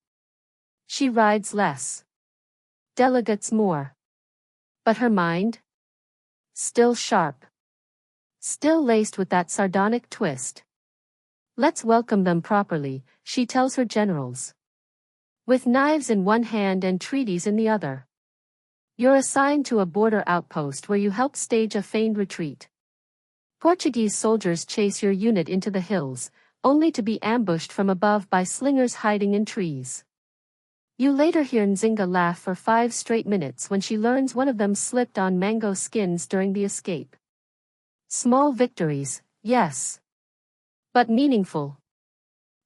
Speaker 1: She rides less. Delegates more. But her mind? Still sharp. Still laced with that sardonic twist. Let's welcome them properly, she tells her generals. With knives in one hand and treaties in the other. You're assigned to a border outpost where you help stage a feigned retreat. Portuguese soldiers chase your unit into the hills, only to be ambushed from above by slingers hiding in trees. You later hear Nzinga laugh for 5 straight minutes when she learns one of them slipped on mango skins during the escape. Small victories, yes. But meaningful.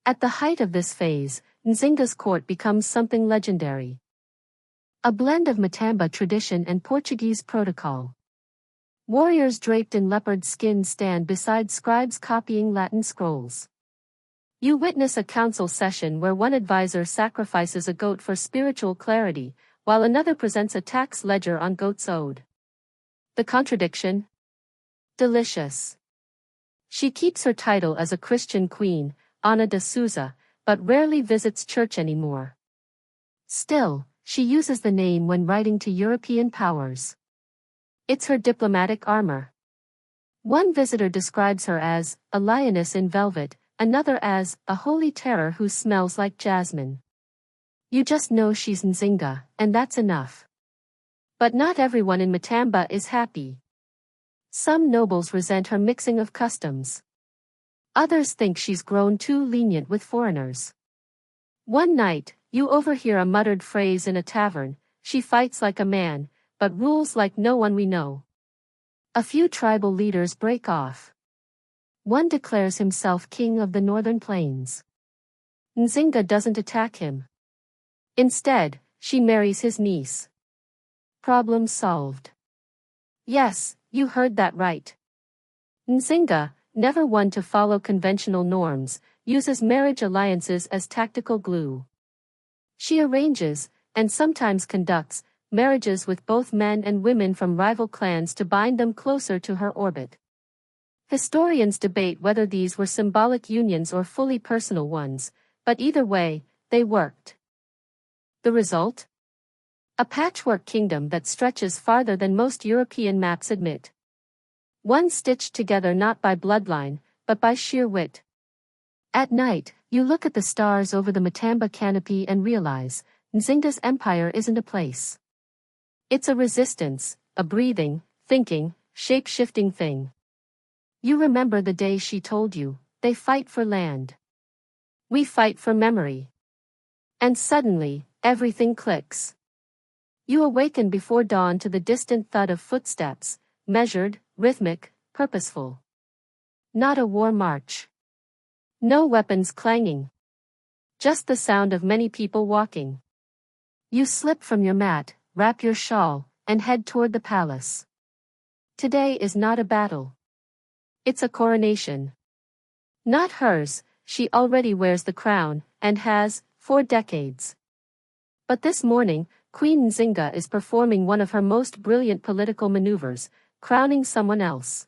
Speaker 1: At the height of this phase, Nzinga's court becomes something legendary. A blend of Matamba tradition and Portuguese protocol. Warriors draped in leopard skin stand beside scribes copying Latin scrolls. You witness a council session where one advisor sacrifices a goat for spiritual clarity, while another presents a tax ledger on goat's ode. The contradiction? Delicious. She keeps her title as a Christian queen, Ana de Souza, but rarely visits church anymore. Still, she uses the name when writing to European powers. It's her diplomatic armor. One visitor describes her as a lioness in velvet, another as a holy terror who smells like jasmine. You just know she's Nzinga, and that's enough. But not everyone in Matamba is happy. Some nobles resent her mixing of customs. Others think she's grown too lenient with foreigners. One night, you overhear a muttered phrase in a tavern, "She fights like a man, but rules like no one we know." A few tribal leaders break off. One declares himself king of the northern plains. Nzinga doesn't attack him. Instead, she marries his niece. Problem solved. Yes, you heard that right. Nzinga, never one to follow conventional norms, uses marriage alliances as tactical glue. She arranges, and sometimes conducts, marriages with both men and women from rival clans to bind them closer to her orbit. Historians debate whether these were symbolic unions or fully personal ones, but either way, they worked. The result? A patchwork kingdom that stretches farther than most European maps admit. One stitched together not by bloodline, but by sheer wit. At night, you look at the stars over the Matamba canopy and realize, Nzinga's empire isn't a place. It's a resistance, a breathing, thinking, shape-shifting thing. You remember the day she told you, "They fight for land. We fight for memory." And suddenly, everything clicks. You awaken before dawn to the distant thud of footsteps, measured, rhythmic, purposeful. Not a war march. No weapons clanging. Just the sound of many people walking. You slip from your mat, wrap your shawl, and head toward the palace. Today is not a battle. It's a coronation. Not hers, she already wears the crown, and has, for decades. But this morning, Queen Nzinga is performing one of her most brilliant political maneuvers, crowning someone else.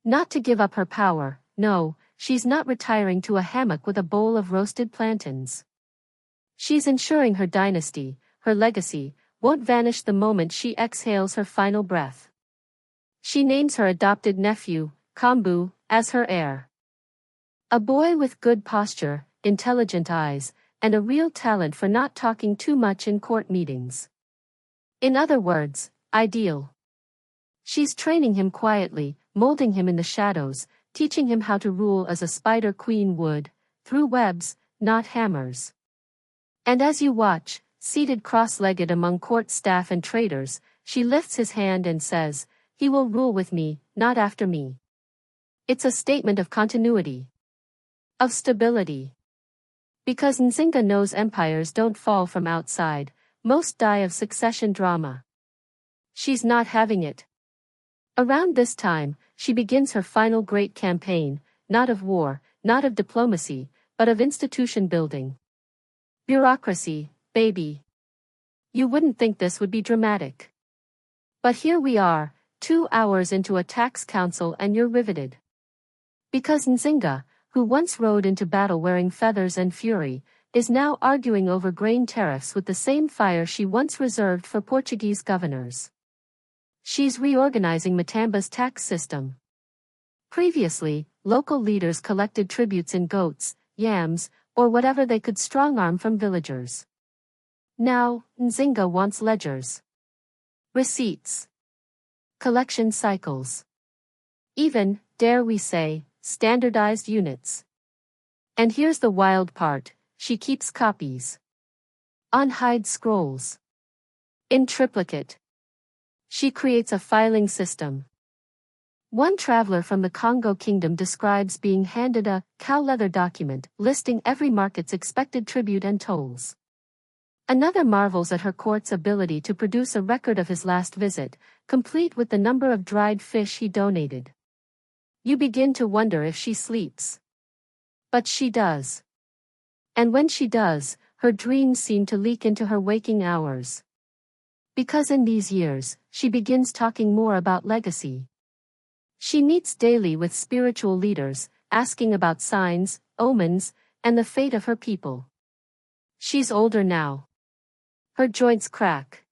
Speaker 1: Not to give up her power, no, she's not retiring to a hammock with a bowl of roasted plantains. She's ensuring her dynasty, her legacy, won't vanish the moment she exhales her final breath. She names her adopted nephew, Kambu, as her heir. A boy with good posture, intelligent eyes, and a real talent for not talking too much in court meetings. In other words, ideal. She's training him quietly, molding him in the shadows, teaching him how to rule as a spider queen would, through webs, not hammers. And as you watch, seated cross-legged among court staff and traders, she lifts his hand and says, "He will rule with me, not after me." It's a statement of continuity. Of stability. Because Nzinga knows empires don't fall from outside, most die of succession drama. She's not having it. Around this time, she begins her final great campaign, not of war, not of diplomacy, but of institution building. Bureaucracy, baby. You wouldn't think this would be dramatic. But here we are, 2 hours into a tax council and you're riveted. Because Nzinga, who once rode into battle wearing feathers and fury, is now arguing over grain tariffs with the same fire she once reserved for Portuguese governors. She's reorganizing Matamba's tax system. Previously, local leaders collected tributes in goats, yams, or whatever they could strong-arm from villagers. Now, Nzinga wants ledgers. Receipts. Collection cycles. Even, dare we say, standardized units. And here's the wild part, she keeps copies. On hide scrolls. In triplicate. She creates a filing system. One traveler from the Congo Kingdom describes being handed a cow leather document listing every market's expected tribute and tolls. Another marvels at her court's ability to produce a record of his last visit, complete with the number of dried fish he donated. You begin to wonder if she sleeps. But she does. And when she does, her dreams seem to leak into her waking hours. Because in these years, she begins talking more about legacy. She meets daily with spiritual leaders, asking about signs, omens, and the fate of her people. She's older now. Her joints crack.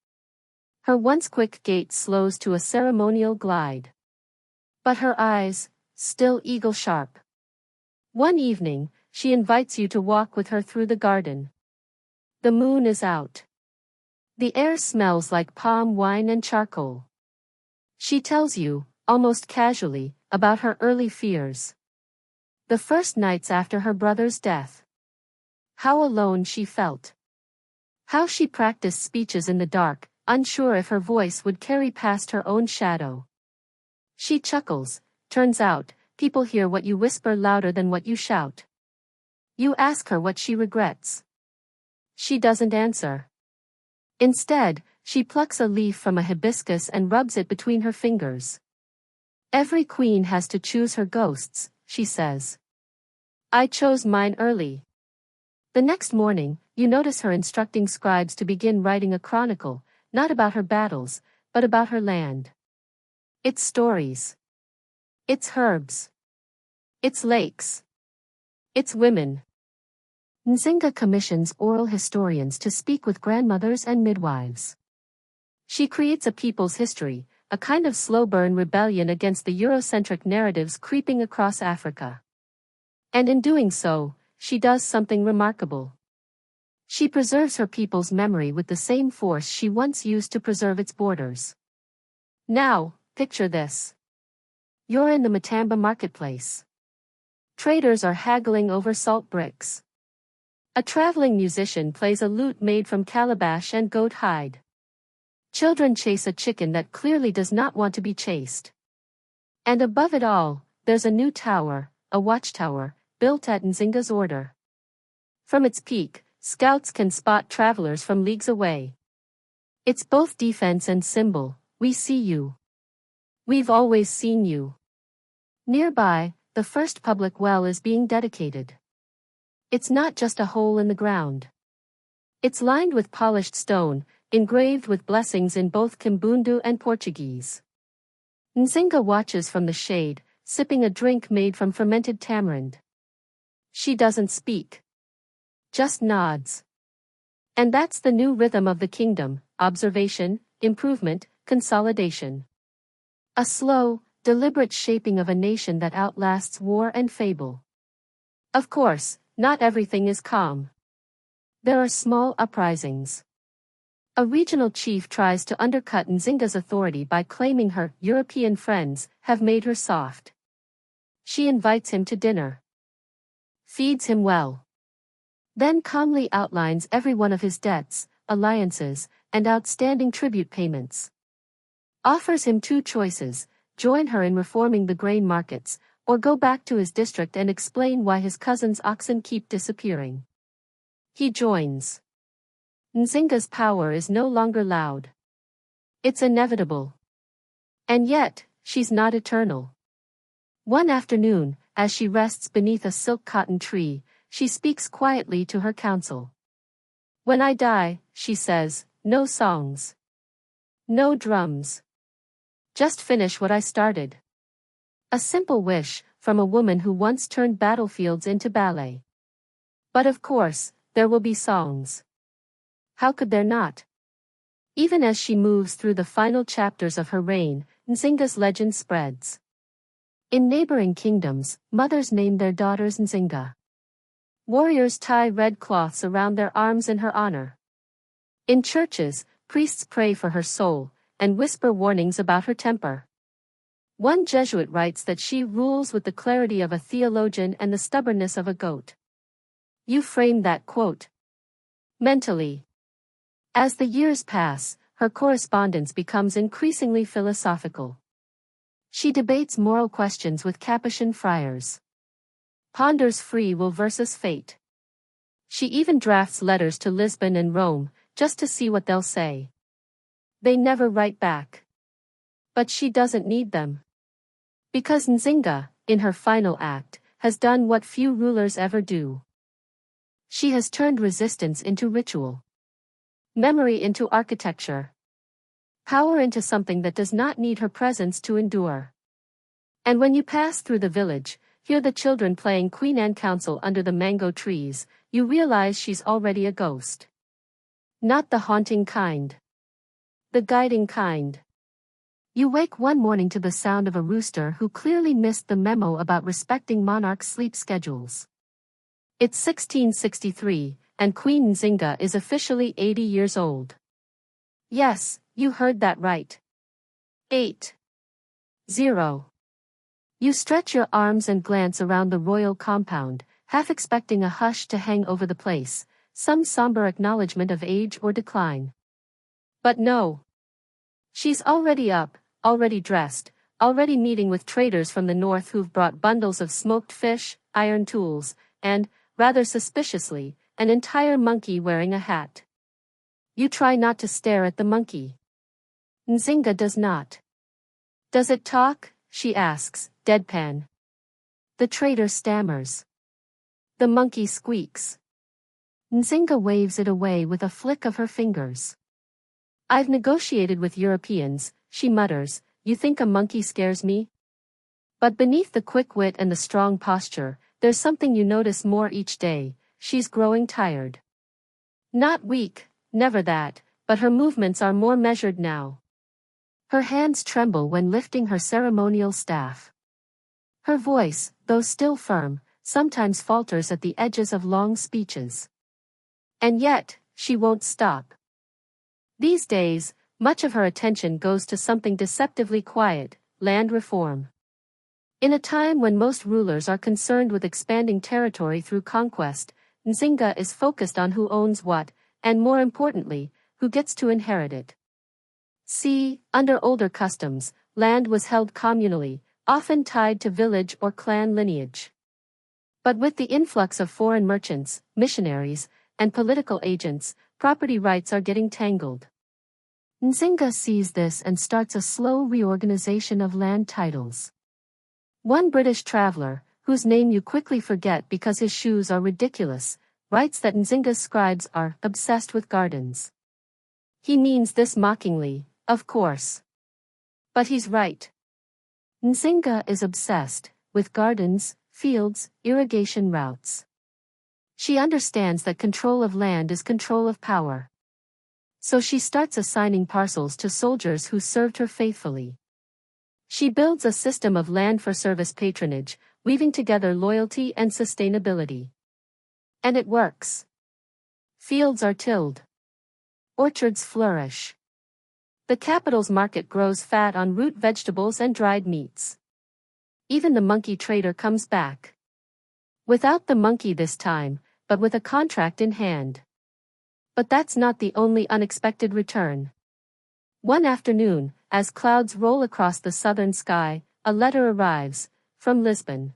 Speaker 1: Her once quick gait slows to a ceremonial glide. But her eyes, still eagle-sharp. One evening, she invites you to walk with her through the garden. The moon is out. The air smells like palm wine and charcoal. She tells you, almost casually, about her early fears. The first nights after her brother's death. How alone she felt. How she practiced speeches in the dark, unsure if her voice would carry past her own shadow. She chuckles. Turns out, people hear what you whisper louder than what you shout. You ask her what she regrets. She doesn't answer. Instead, she plucks a leaf from a hibiscus and rubs it between her fingers. Every queen has to choose her ghosts, she says. I chose mine early. The next morning, you notice her instructing scribes to begin writing a chronicle, not about her battles, but about her land. Its stories. Its herbs. Its lakes. Its women. Nzinga commissions oral historians to speak with grandmothers and midwives. She creates a people's history, a kind of slow-burn rebellion against the Eurocentric narratives creeping across Africa. And in doing so, she does something remarkable. She preserves her people's memory with the same force she once used to preserve its borders. Now, picture this. You're in the Matamba marketplace. Traders are haggling over salt bricks. A traveling musician plays a lute made from calabash and goat hide. Children chase a chicken that clearly does not want to be chased. And above it all, there's a new tower, a watchtower, built at Nzinga's order. From its peak, scouts can spot travelers from leagues away. It's both defense and symbol. We see you. We've always seen you. Nearby, the first public well is being dedicated. It's not just a hole in the ground. It's lined with polished stone, engraved with blessings in both Kimbundu and Portuguese. Nzinga watches from the shade, sipping a drink made from fermented tamarind. She doesn't speak. Just nods. And that's the new rhythm of the kingdom: observation, improvement, consolidation. A slow, deliberate shaping of a nation that outlasts war and fable. Of course, not everything is calm. There are small uprisings. A regional chief tries to undercut Nzinga's authority by claiming her European friends have made her soft. She invites him to dinner. Feeds him well. Then calmly outlines every one of his debts, alliances, and outstanding tribute payments. Offers him two choices: join her in reforming the grain markets, or go back to his district and explain why his cousin's oxen keep disappearing. He joins. Nzinga's power is no longer loud. It's inevitable. And yet, she's not eternal. One afternoon, as she rests beneath a silk cotton tree, she speaks quietly to her council. When I die, she says, no songs. No drums. Just finish what I started. A simple wish, from a woman who once turned battlefields into ballet. But of course, there will be songs. How could there not? Even as she moves through the final chapters of her reign, Nzinga's legend spreads. In neighboring kingdoms, mothers name their daughters Nzinga. Warriors tie red cloths around their arms in her honor. In churches, priests pray for her soul, and whisper warnings about her temper. One Jesuit writes that she rules with the clarity of a theologian and the stubbornness of a goat. You frame that quote. Mentally. As the years pass, her correspondence becomes increasingly philosophical. She debates moral questions with Capuchin friars. Ponders free will versus fate. She even drafts letters to Lisbon and Rome, just to see what they'll say. They never write back. But she doesn't need them. Because Nzinga, in her final act, has done what few rulers ever do. She has turned resistance into ritual. Memory into architecture. Power into something that does not need her presence to endure. And when you pass through the village, hear the children playing Queen and Council under the mango trees, you realize she's already a ghost. Not the haunting kind. The guiding kind. You wake one morning to the sound of a rooster who clearly missed the memo about respecting monarchs' sleep schedules. It's 1663, and Queen Nzinga is officially 80 years old. Yes, you heard that right. 8. 0. You stretch your arms and glance around the royal compound, half expecting a hush to hang over the place, some somber acknowledgement of age or decline. But no. She's already up, already dressed, already meeting with traders from the north who've brought bundles of smoked fish, iron tools, and, rather suspiciously, an entire monkey wearing a hat. You try not to stare at the monkey. Nzinga does not. Does it talk? She asks, deadpan. The trader stammers. The monkey squeaks. Nzinga waves it away with a flick of her fingers. I've negotiated with Europeans, she mutters. You think a monkey scares me? But beneath the quick wit and the strong posture, there's something you notice more each day. She's growing tired. Not weak, never that, but her movements are more measured now. Her hands tremble when lifting her ceremonial staff. Her voice, though still firm, sometimes falters at the edges of long speeches. And yet, she won't stop. These days, much of her attention goes to something deceptively quiet: land reform. In a time when most rulers are concerned with expanding territory through conquest, Nzinga is focused on who owns what, and more importantly, who gets to inherit it. See, under older customs, land was held communally, often tied to village or clan lineage. But with the influx of foreign merchants, missionaries, and political agents, property rights are getting tangled. Nzinga sees this and starts a slow reorganization of land titles. One British traveler, whose name you quickly forget because his shoes are ridiculous, writes that Nzinga's scribes are obsessed with gardens. He means this mockingly, of course. But he's right. Nzinga is obsessed with gardens, fields, irrigation routes. She understands that control of land is control of power. So she starts assigning parcels to soldiers who served her faithfully. She builds a system of land-for-service patronage, weaving together loyalty and sustainability. And it works. Fields are tilled. Orchards flourish. The capital's market grows fat on root vegetables and dried meats. Even the monkey trader comes back. Without the monkey this time, but with a contract in hand. But that's not the only unexpected return. One afternoon, as clouds roll across the southern sky, a letter arrives, from Lisbon.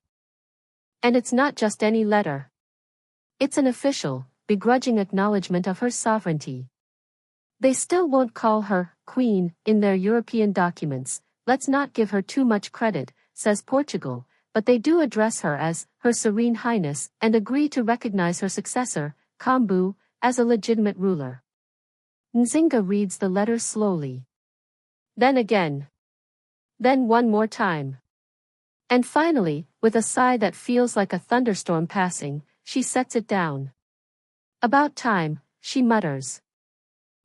Speaker 1: And it's not just any letter. It's an official, begrudging acknowledgement of her sovereignty. They still won't call her queen in their European documents, let's not give her too much credit, says Portugal, but they do address her as Her Serene Highness and agree to recognize her successor, Kambu, as a legitimate ruler. Nzinga reads the letter slowly. Then again. Then one more time. And finally, with a sigh that feels like a thunderstorm passing, she sets it down. About time, she mutters.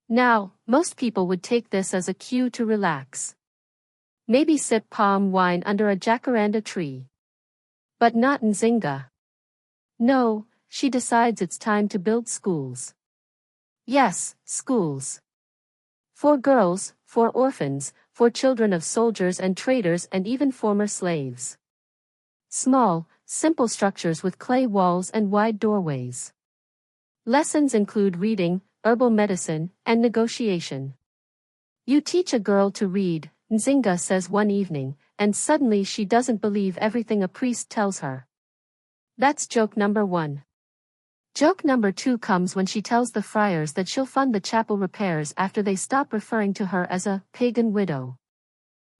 Speaker 1: Now, most people would take this as a cue to relax. Maybe sip palm wine under a jacaranda tree. But not Nzinga. No, she decides it's time to build schools. Yes, schools. For girls, for orphans, for children of soldiers and traders and even former slaves. Small, simple structures with clay walls and wide doorways. Lessons include reading, herbal medicine, and negotiation. You teach a girl to read, Nzinga says one evening, and suddenly she doesn't believe everything a priest tells her. That's joke number 1. Joke number 2 comes when she tells the friars that she'll fund the chapel repairs after they stop referring to her as a pagan widow.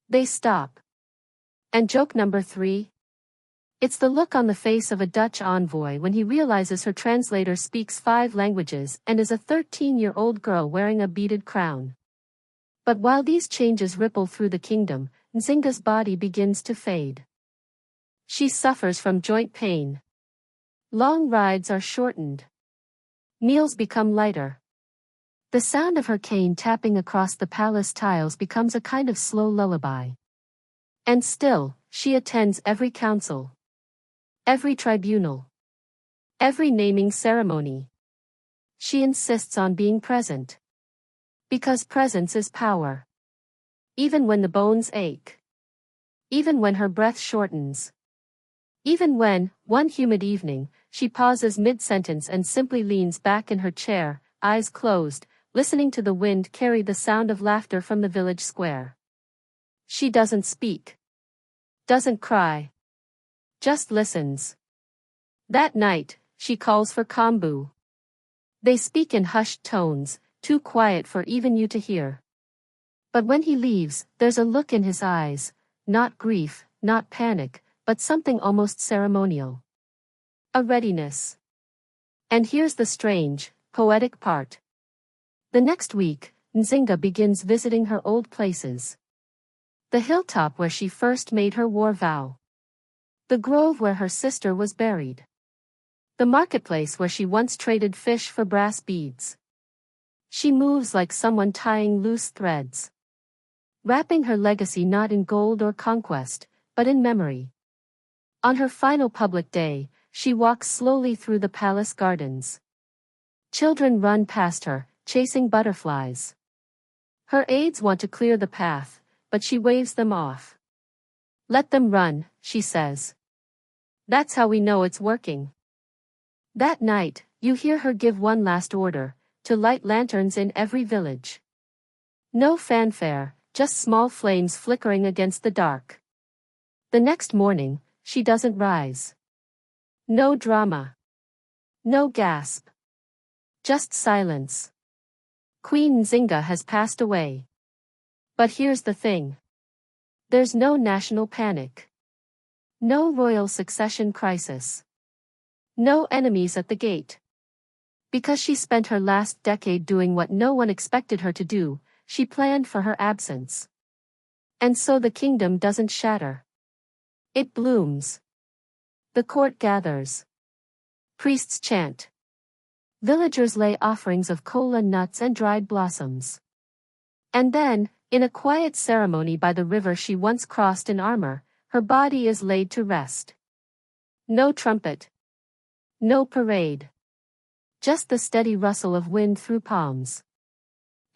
Speaker 1: They stop. And joke number 3? It's the look on the face of a Dutch envoy when he realizes her translator speaks 5 languages and is a 13-year-old girl wearing a beaded crown. But while these changes ripple through the kingdom, Nzinga's body begins to fade. She suffers from joint pain. Long rides are shortened. Meals become lighter. The sound of her cane tapping across the palace tiles becomes a kind of slow lullaby. And still, she attends every council. Every tribunal. Every naming ceremony. She insists on being present. Because presence is power. Even when the bones ache. Even when her breath shortens. Even when, one humid evening, she pauses mid-sentence and simply leans back in her chair, eyes closed, listening to the wind carry the sound of laughter from the village square. She doesn't speak. Doesn't cry. Just listens. That night, she calls for Kambu. They speak in hushed tones, too quiet for even you to hear. But when he leaves, there's a look in his eyes, not grief, not panic, but something almost ceremonial. A readiness. And here's the strange, poetic part. The next week, Nzinga begins visiting her old places. The hilltop where she first made her war vow. The grove where her sister was buried. The marketplace where she once traded fish for brass beads. She moves like someone tying loose threads. Wrapping her legacy not in gold or conquest, but in memory. On her final public day, she walks slowly through the palace gardens. Children run past her, chasing butterflies. Her aides want to clear the path, but she waves them off. Let them run, she says. That's how we know it's working. That night, You hear her give one last order, to light lanterns in every village. No fanfare, just small flames flickering against the dark. The next morning, she doesn't rise. No drama. No gasp. Just silence. Queen Nzinga has passed away. But here's the thing. There's no national panic. No royal succession crisis. No enemies at the gate. Because she spent her last decade doing what no one expected her to do, she planned for her absence. And so the kingdom doesn't shatter. It blooms. The court gathers. Priests chant. Villagers lay offerings of kola nuts and dried blossoms. And then, in a quiet ceremony by the river she once crossed in armor, her body is laid to rest. No trumpet. No parade. Just the steady rustle of wind through palms.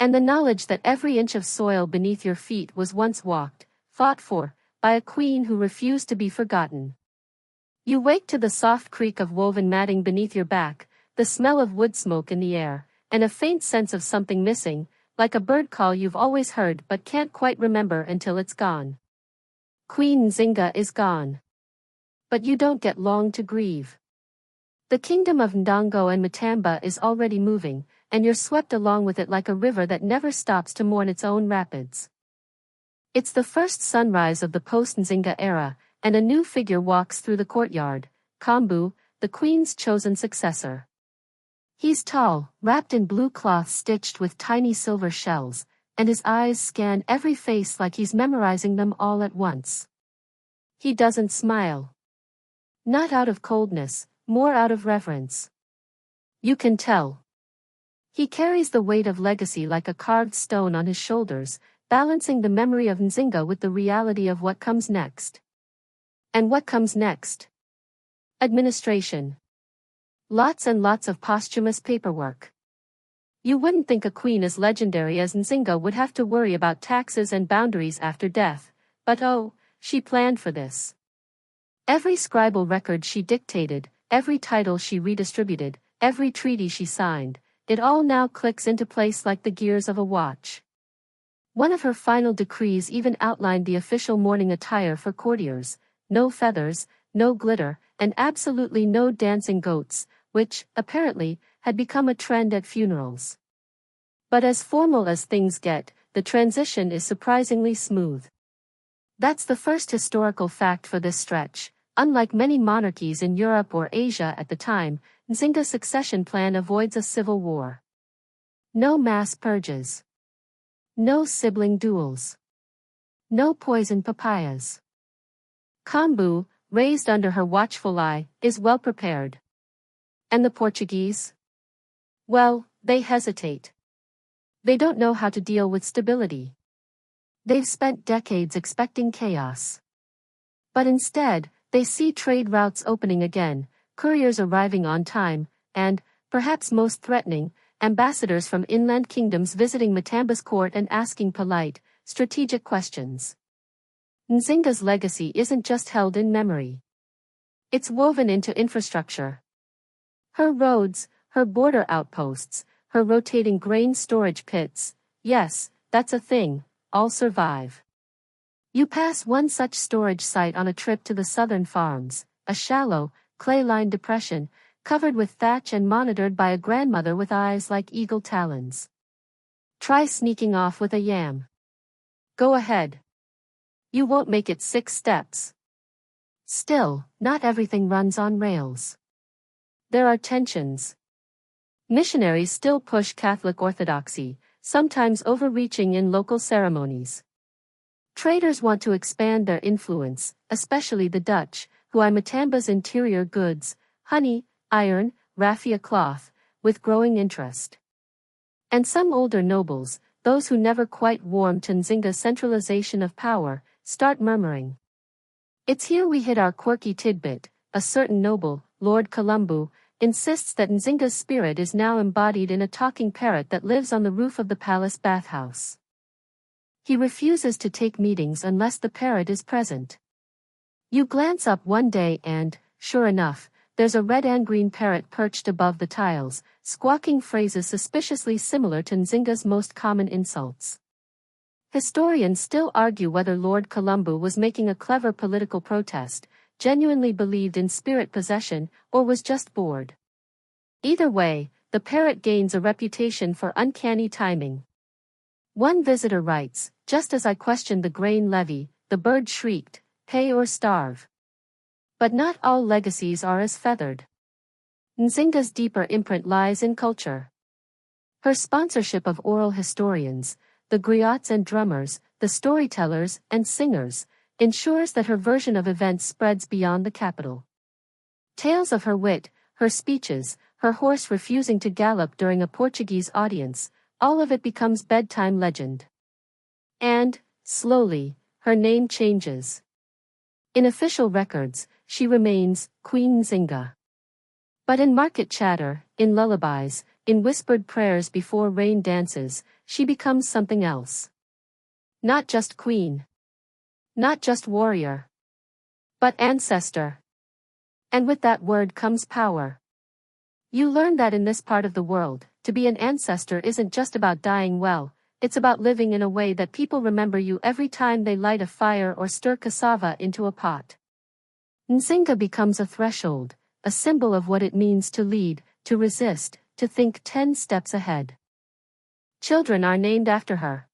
Speaker 1: And the knowledge that every inch of soil beneath your feet was once walked, fought for, by a queen who refused to be forgotten. You wake to the soft creak of woven matting beneath your back, the smell of wood smoke in the air, and a faint sense of something missing, like a bird call you've always heard but can't quite remember until it's gone. Queen Nzinga is gone. But you don't get long to grieve. The kingdom of Ndongo and Matamba is already moving, and you're swept along with it like a river that never stops to mourn its own rapids. It's the first sunrise of the post-Nzinga era, and a new figure walks through the courtyard, Kambu, the queen's chosen successor. He's tall, wrapped in blue cloth stitched with tiny silver shells, and his eyes scan every face like he's memorizing them all at once. He doesn't smile. Not out of coldness, more out of reverence. You can tell. He carries the weight of legacy like a carved stone on his shoulders, balancing the memory of Nzinga with the reality of what comes next. And what comes next? Administration. Lots and lots of posthumous paperwork. You wouldn't think a queen as legendary as Nzinga would have to worry about taxes and boundaries after death, but oh, she planned for this. Every scribal record she dictated, every title she redistributed, every treaty she signed, it all now clicks into place like the gears of a watch. One of her final decrees even outlined the official mourning attire for courtiers: no feathers, no glitter, and absolutely no dancing goats, which, apparently, had become a trend at funerals. But as formal as things get, the transition is surprisingly smooth. That's the first historical fact for this stretch. Unlike many monarchies in Europe or Asia at the time, Nzinga's succession plan avoids a civil war. No mass purges. No sibling duels. No poison papayas. Kambu, raised under her watchful eye, is well prepared. And the Portuguese? Well, they hesitate. They don't know how to deal with stability. They've spent decades expecting chaos. But instead, they see trade routes opening again, couriers arriving on time, and, perhaps most threatening, ambassadors from inland kingdoms visiting Matamba's court and asking polite, strategic questions. Nzinga's legacy isn't just held in memory. It's woven into infrastructure. Her roads, her border outposts, her rotating grain storage pits, yes, that's a thing, all survive. You pass one such storage site on a trip to the southern farms, a shallow, clay-lined depression, covered with thatch and monitored by a grandmother with eyes like eagle talons. Try sneaking off with a yam. Go ahead. You won't make it 6 steps. Still, not everything runs on rails. There are tensions. Missionaries still push Catholic orthodoxy, sometimes overreaching in local ceremonies. Traders want to expand their influence, especially the Dutch, who eye Matamba's interior goods, honey, iron, raffia cloth, with growing interest. And some older nobles, those who never quite warmed to Nzinga's centralization of power, start murmuring. It's here we hit our quirky tidbit. A certain noble, Lord Columbu, insists that Nzinga's spirit is now embodied in a talking parrot that lives on the roof of the palace bathhouse. He refuses to take meetings unless the parrot is present. You glance up one day and, sure enough, there's a red and green parrot perched above the tiles, squawking phrases suspiciously similar to Nzinga's most common insults. Historians still argue whether Lord Colombo was making a clever political protest, genuinely believed in spirit possession, or was just bored. Either way, the parrot gains a reputation for uncanny timing. One visitor writes, "Just as I questioned the grain levy, the bird shrieked, 'Pay or starve.'" But not all legacies are as feathered. Nzinga's deeper imprint lies in culture. Her sponsorship of oral historians, the griots and drummers, the storytellers and singers, ensures that her version of events spreads beyond the capital. Tales of her wit, her speeches, her horse refusing to gallop during a Portuguese audience, all of it becomes bedtime legend. And, slowly, her name changes. In official records, she remains Queen Nzinga. But in market chatter, in lullabies, in whispered prayers before rain dances, she becomes something else. Not just queen. Not just warrior. But ancestor. And with that word comes power. You learn that in this part of the world, to be an ancestor isn't just about dying well, it's about living in a way that people remember you every time they light a fire or stir cassava into a pot. Nzinga becomes a threshold, a symbol of what it means to lead, to resist, to think 10 steps ahead. Children are named after her.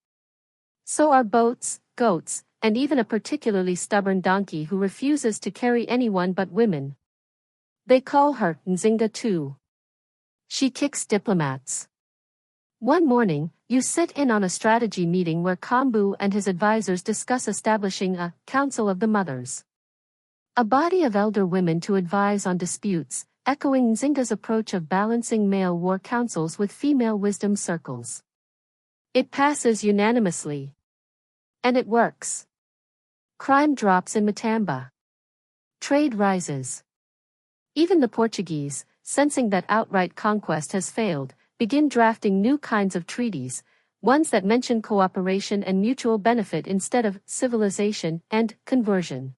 Speaker 1: So are boats, goats, and even a particularly stubborn donkey who refuses to carry anyone but women. They call her Nzinga too. She kicks diplomats. One morning, you sit in on a strategy meeting where Kambu and his advisors discuss establishing a Council of the Mothers. A body of elder women to advise on disputes, echoing Nzinga's approach of balancing male war councils with female wisdom circles. It passes unanimously. And it works. Crime drops in Matamba. Trade rises. Even the Portuguese, sensing that outright conquest has failed, begin drafting new kinds of treaties, ones that mention cooperation and mutual benefit instead of civilization and conversion.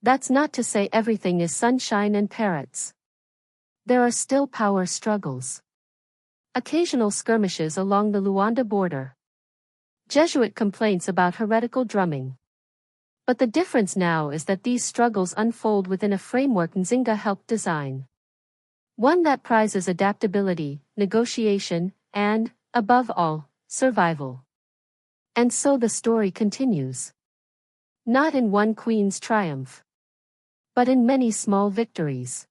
Speaker 1: That's not to say everything is sunshine and parrots. There are still power struggles. Occasional skirmishes along the Luanda border. Jesuit complaints about heretical drumming. But the difference now is that these struggles unfold within a framework Nzinga helped design. One that prizes adaptability, negotiation, and, above all, survival. And so the story continues. Not in one queen's triumph, but in many small victories.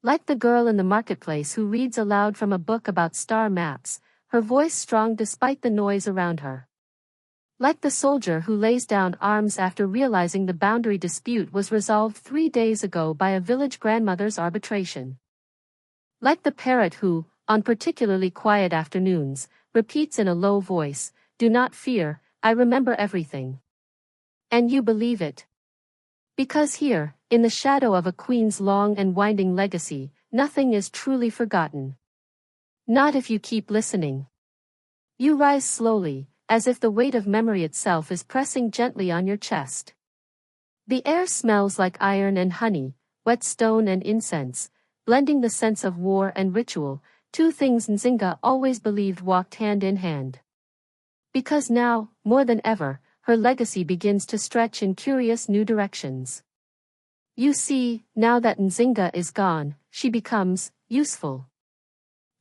Speaker 1: Like the girl in the marketplace who reads aloud from a book about star maps, her voice strong despite the noise around her. Like the soldier who lays down arms after realizing the boundary dispute was resolved 3 days ago by a village grandmother's arbitration. Like the parrot who, on particularly quiet afternoons, repeats in a low voice, "Do not fear, I remember everything." And you believe it. Because here, in the shadow of a queen's long and winding legacy, nothing is truly forgotten. Not if you keep listening. You rise slowly, as if the weight of memory itself is pressing gently on your chest. The air smells like iron and honey, wet stone and incense, blending the sense of war and ritual, two things Nzinga always believed walked hand in hand. Because now, more than ever, her legacy begins to stretch in curious new directions. You see, now that Nzinga is gone, she becomes useful.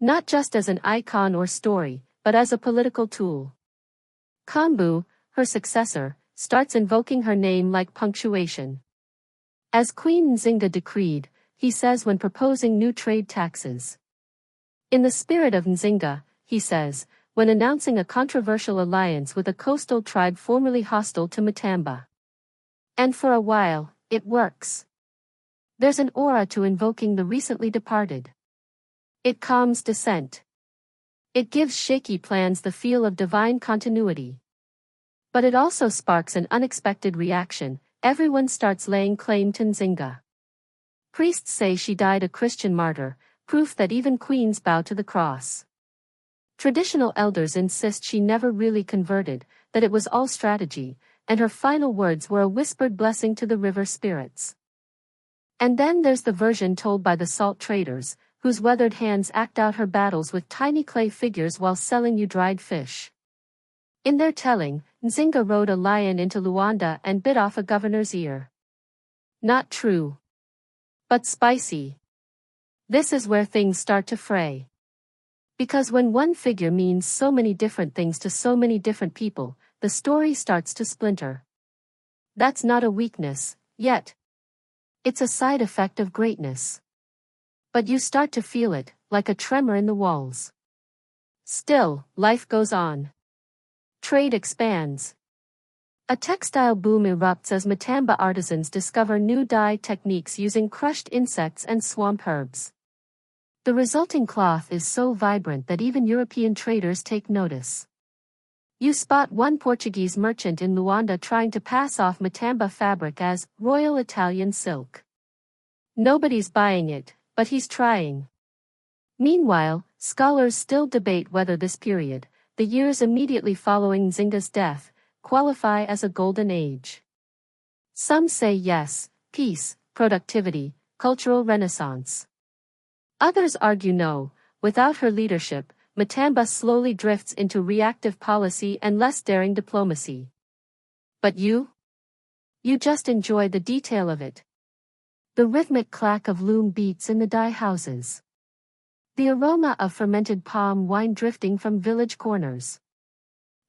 Speaker 1: Not just as an icon or story, but as a political tool. Kambu, her successor, starts invoking her name like punctuation. As Queen Nzinga decreed, he says when proposing new trade taxes. In the spirit of Nzinga, he says, when announcing a controversial alliance with a coastal tribe formerly hostile to Matamba. And for a while, it works. There's an aura to invoking the recently departed. It calms dissent. It gives shaky plans the feel of divine continuity. But it also sparks an unexpected reaction. Everyone starts laying claim to Nzinga. Priests say she died a Christian martyr, proof that even queens bow to the cross. Traditional elders insist she never really converted, that it was all strategy, and her final words were a whispered blessing to the river spirits. And then there's the version told by the salt traders, whose weathered hands act out her battles with tiny clay figures while selling you dried fish. In their telling, Nzinga rode a lion into Luanda and bit off a governor's ear. Not true. But spicy. This is where things start to fray. Because when one figure means so many different things to so many different people, the story starts to splinter. That's not a weakness, yet. It's a side effect of greatness. But you start to feel it, like a tremor in the walls. Still, life goes on. Trade expands. A textile boom erupts as Matamba artisans discover new dye techniques using crushed insects and swamp herbs. The resulting cloth is so vibrant that even European traders take notice. You spot one Portuguese merchant in Luanda trying to pass off Matamba fabric as Royal Italian silk. Nobody's buying it, but he's trying. Meanwhile, scholars still debate whether this period, the years immediately following Nzinga's death, qualify as a golden age. Some say yes, peace, productivity, cultural renaissance. Others argue no, without her leadership, Matamba slowly drifts into reactive policy and less daring diplomacy. But you? You just enjoy the detail of it. The rhythmic clack of loom beats in the dye houses. The aroma of fermented palm wine drifting from village corners.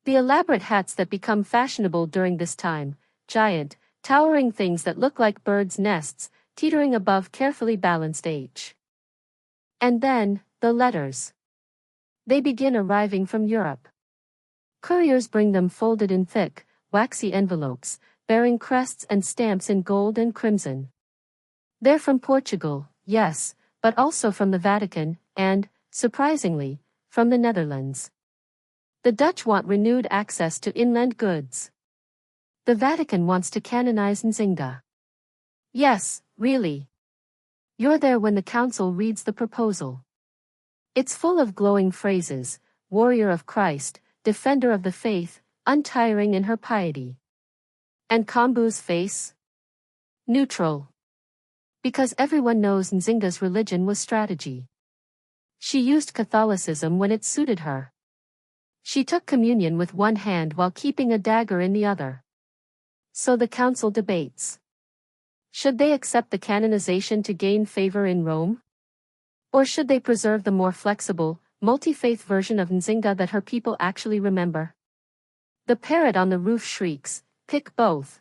Speaker 1: The elaborate hats that become fashionable during this time, giant, towering things that look like birds' nests, teetering above carefully balanced H. And then, the letters. They begin arriving from Europe. Couriers bring them folded in thick, waxy envelopes, bearing crests and stamps in gold and crimson. They're from Portugal, yes, but also from the Vatican, and, surprisingly, from the Netherlands. The Dutch want renewed access to inland goods. The Vatican wants to canonize Nzinga. Yes, really. You're there when the council reads the proposal. It's full of glowing phrases: warrior of Christ, defender of the faith, untiring in her piety. And Kambu's face? Neutral. Because everyone knows Nzinga's religion was strategy. She used Catholicism when it suited her. She took communion with one hand while keeping a dagger in the other. So the council debates. Should they accept the canonization to gain favor in Rome? Or should they preserve the more flexible, multi-faith version of Nzinga that her people actually remember? The parrot on the roof shrieks, pick both.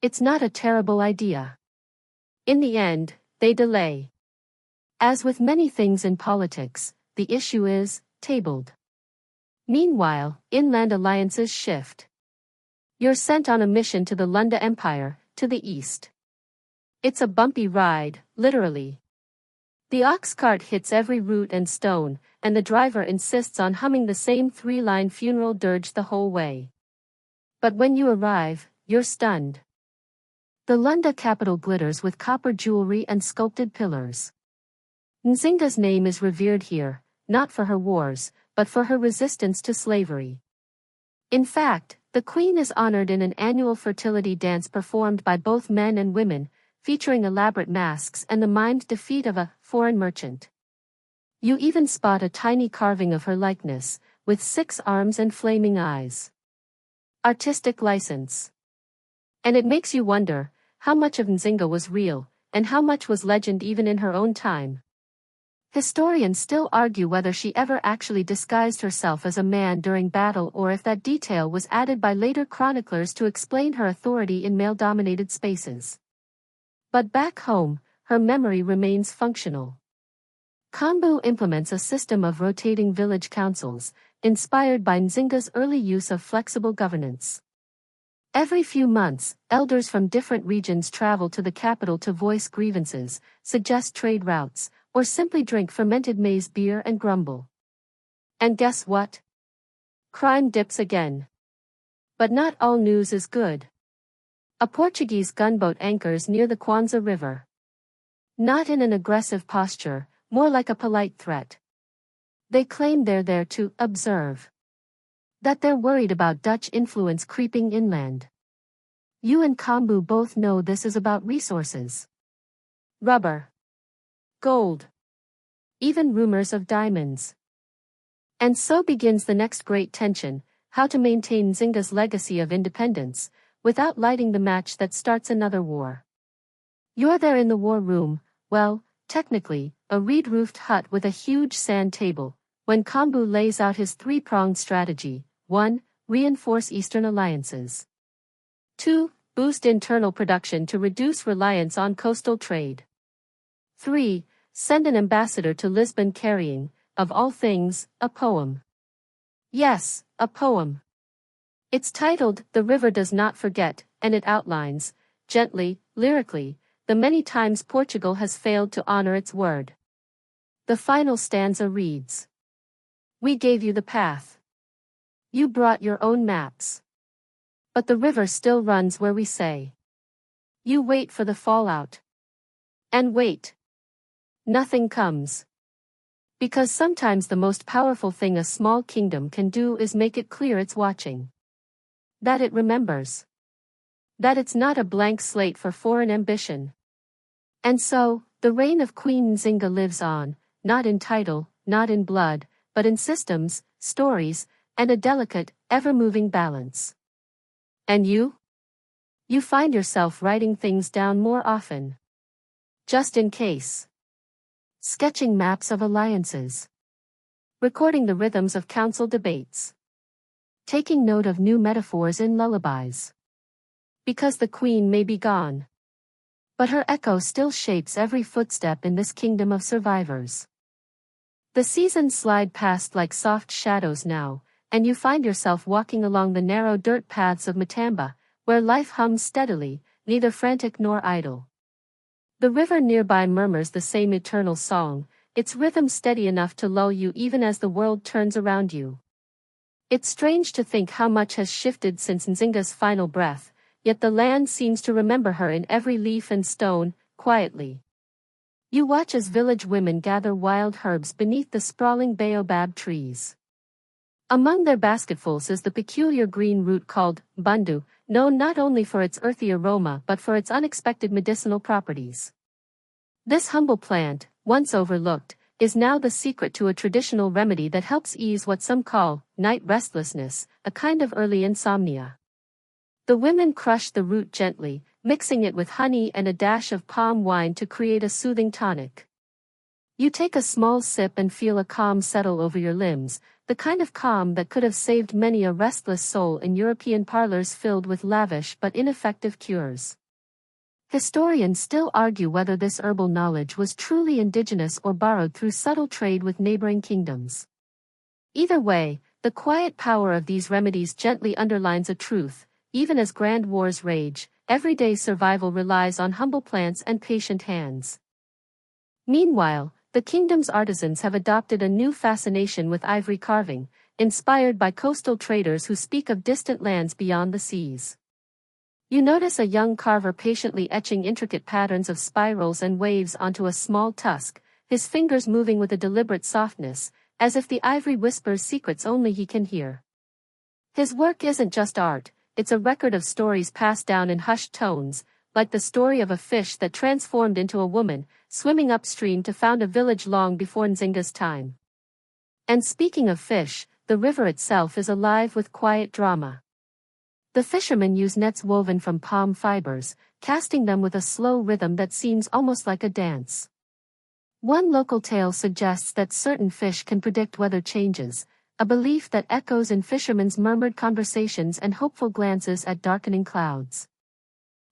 Speaker 1: It's not a terrible idea. In the end, they delay. As with many things in politics, the issue is tabled. Meanwhile, inland alliances shift. You're sent on a mission to the Lunda Empire, to the east. It's a bumpy ride, literally. The ox cart hits every root and stone, and the driver insists on humming the same three-line funeral dirge the whole way. But when you arrive, you're stunned. The Lunda capital glitters with copper jewelry and sculpted pillars. Nzinga's name is revered here, not for her wars, but for her resistance to slavery. In fact, the queen is honored in an annual fertility dance performed by both men and women, featuring elaborate masks and the mimed defeat of a foreign merchant. You even spot a tiny carving of her likeness, with 6 arms and flaming eyes. Artistic license. And it makes you wonder, how much of Nzinga was real, and how much was legend even in her own time. Historians still argue whether she ever actually disguised herself as a man during battle or if that detail was added by later chroniclers to explain her authority in male-dominated spaces. But back home, her memory remains functional. Kambu implements a system of rotating village councils, inspired by Nzinga's early use of flexible governance. Every few months, elders from different regions travel to the capital to voice grievances, suggest trade routes, or simply drink fermented maize beer and grumble. And guess what? Crime dips again. But not all news is good. A Portuguese gunboat anchors near the Kwanza River. Not in an aggressive posture, more like a polite threat. They claim they're there to observe. That they're worried about Dutch influence creeping inland. You and Kambu both know this is about resources. rubber, gold, even rumors of diamonds. And so begins the next great tension, how to maintain Nzinga's legacy of independence, without lighting the match that starts another war. You're there in the war room, well, technically, a reed-roofed hut with a huge sand table, when Kambu lays out his three-pronged strategy. 1. Reinforce Eastern alliances. 2. Boost internal production to reduce reliance on coastal trade. 3. Send an ambassador to Lisbon carrying, of all things, a poem. Yes, a poem. It's titled, The River Does Not Forget, and it outlines, gently, lyrically, the many times Portugal has failed to honor its word. The final stanza reads, "We gave you the path. You brought your own maps. But the river still runs where we say. You wait for the fallout. And wait. Nothing comes. Because sometimes the most powerful thing a small kingdom can do is make it clear it's watching. That it remembers. That it's not a blank slate for foreign ambition. And so, the reign of Queen Nzinga lives on, not in title, not in blood, but in systems, stories, and a delicate, ever-moving balance. And you? You find yourself writing things down more often. Just in case. Sketching maps of alliances. Recording the rhythms of council debates. Taking note of new metaphors in lullabies. Because the queen may be gone. But her echo still shapes every footstep in this kingdom of survivors. The seasons slide past like soft shadows now, and you find yourself walking along the narrow dirt paths of Matamba, where life hums steadily, neither frantic nor idle. The river nearby murmurs the same eternal song, its rhythm steady enough to lull you even as the world turns around you. It's strange to think how much has shifted since Nzinga's final breath, yet the land seems to remember her in every leaf and stone, quietly. You watch as village women gather wild herbs beneath the sprawling baobab trees. Among their basketfuls is the peculiar green root called bundu, known not only for its earthy aroma but for its unexpected medicinal properties. This humble plant, once overlooked, is now the secret to a traditional remedy that helps ease what some call night restlessness, a kind of early insomnia. The women crush the root gently, mixing it with honey and a dash of palm wine to create a soothing tonic. You take a small sip and feel a calm settle over your limbs, the kind of calm that could have saved many a restless soul in European parlors filled with lavish but ineffective cures. Historians still argue whether this herbal knowledge was truly indigenous or borrowed through subtle trade with neighboring kingdoms. Either way, the quiet power of these remedies gently underlines a truth: even as grand wars rage, everyday survival relies on humble plants and patient hands. Meanwhile, the kingdom's artisans have adopted a new fascination with ivory carving, inspired by coastal traders who speak of distant lands beyond the seas. You notice a young carver patiently etching intricate patterns of spirals and waves onto a small tusk, his fingers moving with a deliberate softness, as if the ivory whispers secrets only he can hear. His work isn't just art, it's a record of stories passed down in hushed tones, like the story of a fish that transformed into a woman, swimming upstream to found a village long before Nzinga's time. And speaking of fish, the river itself is alive with quiet drama. The fishermen use nets woven from palm fibers, casting them with a slow rhythm that seems almost like a dance. One local tale suggests that certain fish can predict weather changes, a belief that echoes in fishermen's murmured conversations and hopeful glances at darkening clouds.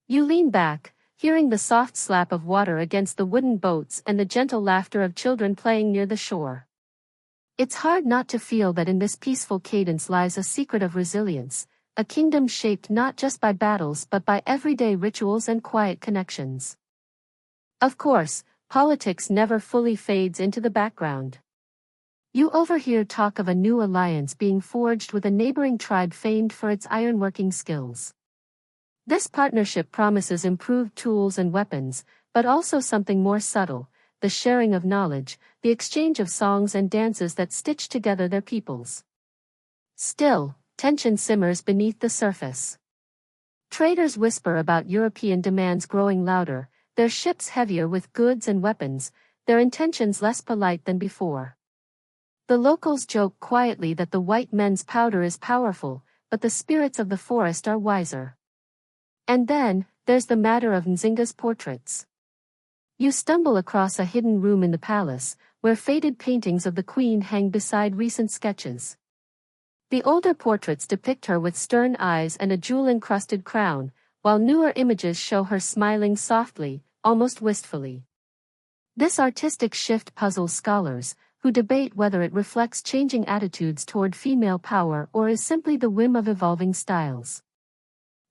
Speaker 1: You lean back, hearing the soft slap of water against the wooden boats and the gentle laughter of children playing near the shore. It's hard not to feel that in this peaceful cadence lies a secret of resilience, a kingdom shaped not just by battles but by everyday rituals and quiet connections. Of course, politics never fully fades into the background. You overhear talk of a new alliance being forged with a neighboring tribe famed for its ironworking skills. This partnership promises improved tools and weapons, but also something more subtle: the sharing of knowledge, the exchange of songs and dances that stitch together their peoples. Still, tension simmers beneath the surface. Traders whisper about European demands growing louder, their ships heavier with goods and weapons, their intentions less polite than before. The locals joke quietly that the white men's powder is powerful, but the spirits of the forest are wiser. And then, there's the matter of Nzinga's portraits. You stumble across a hidden room in the palace, where faded paintings of the queen hang beside recent sketches. The older portraits depict her with stern eyes and a jewel-encrusted crown, while newer images show her smiling softly, almost wistfully. This artistic shift puzzles scholars, who debate whether it reflects changing attitudes toward female power or is simply the whim of evolving styles.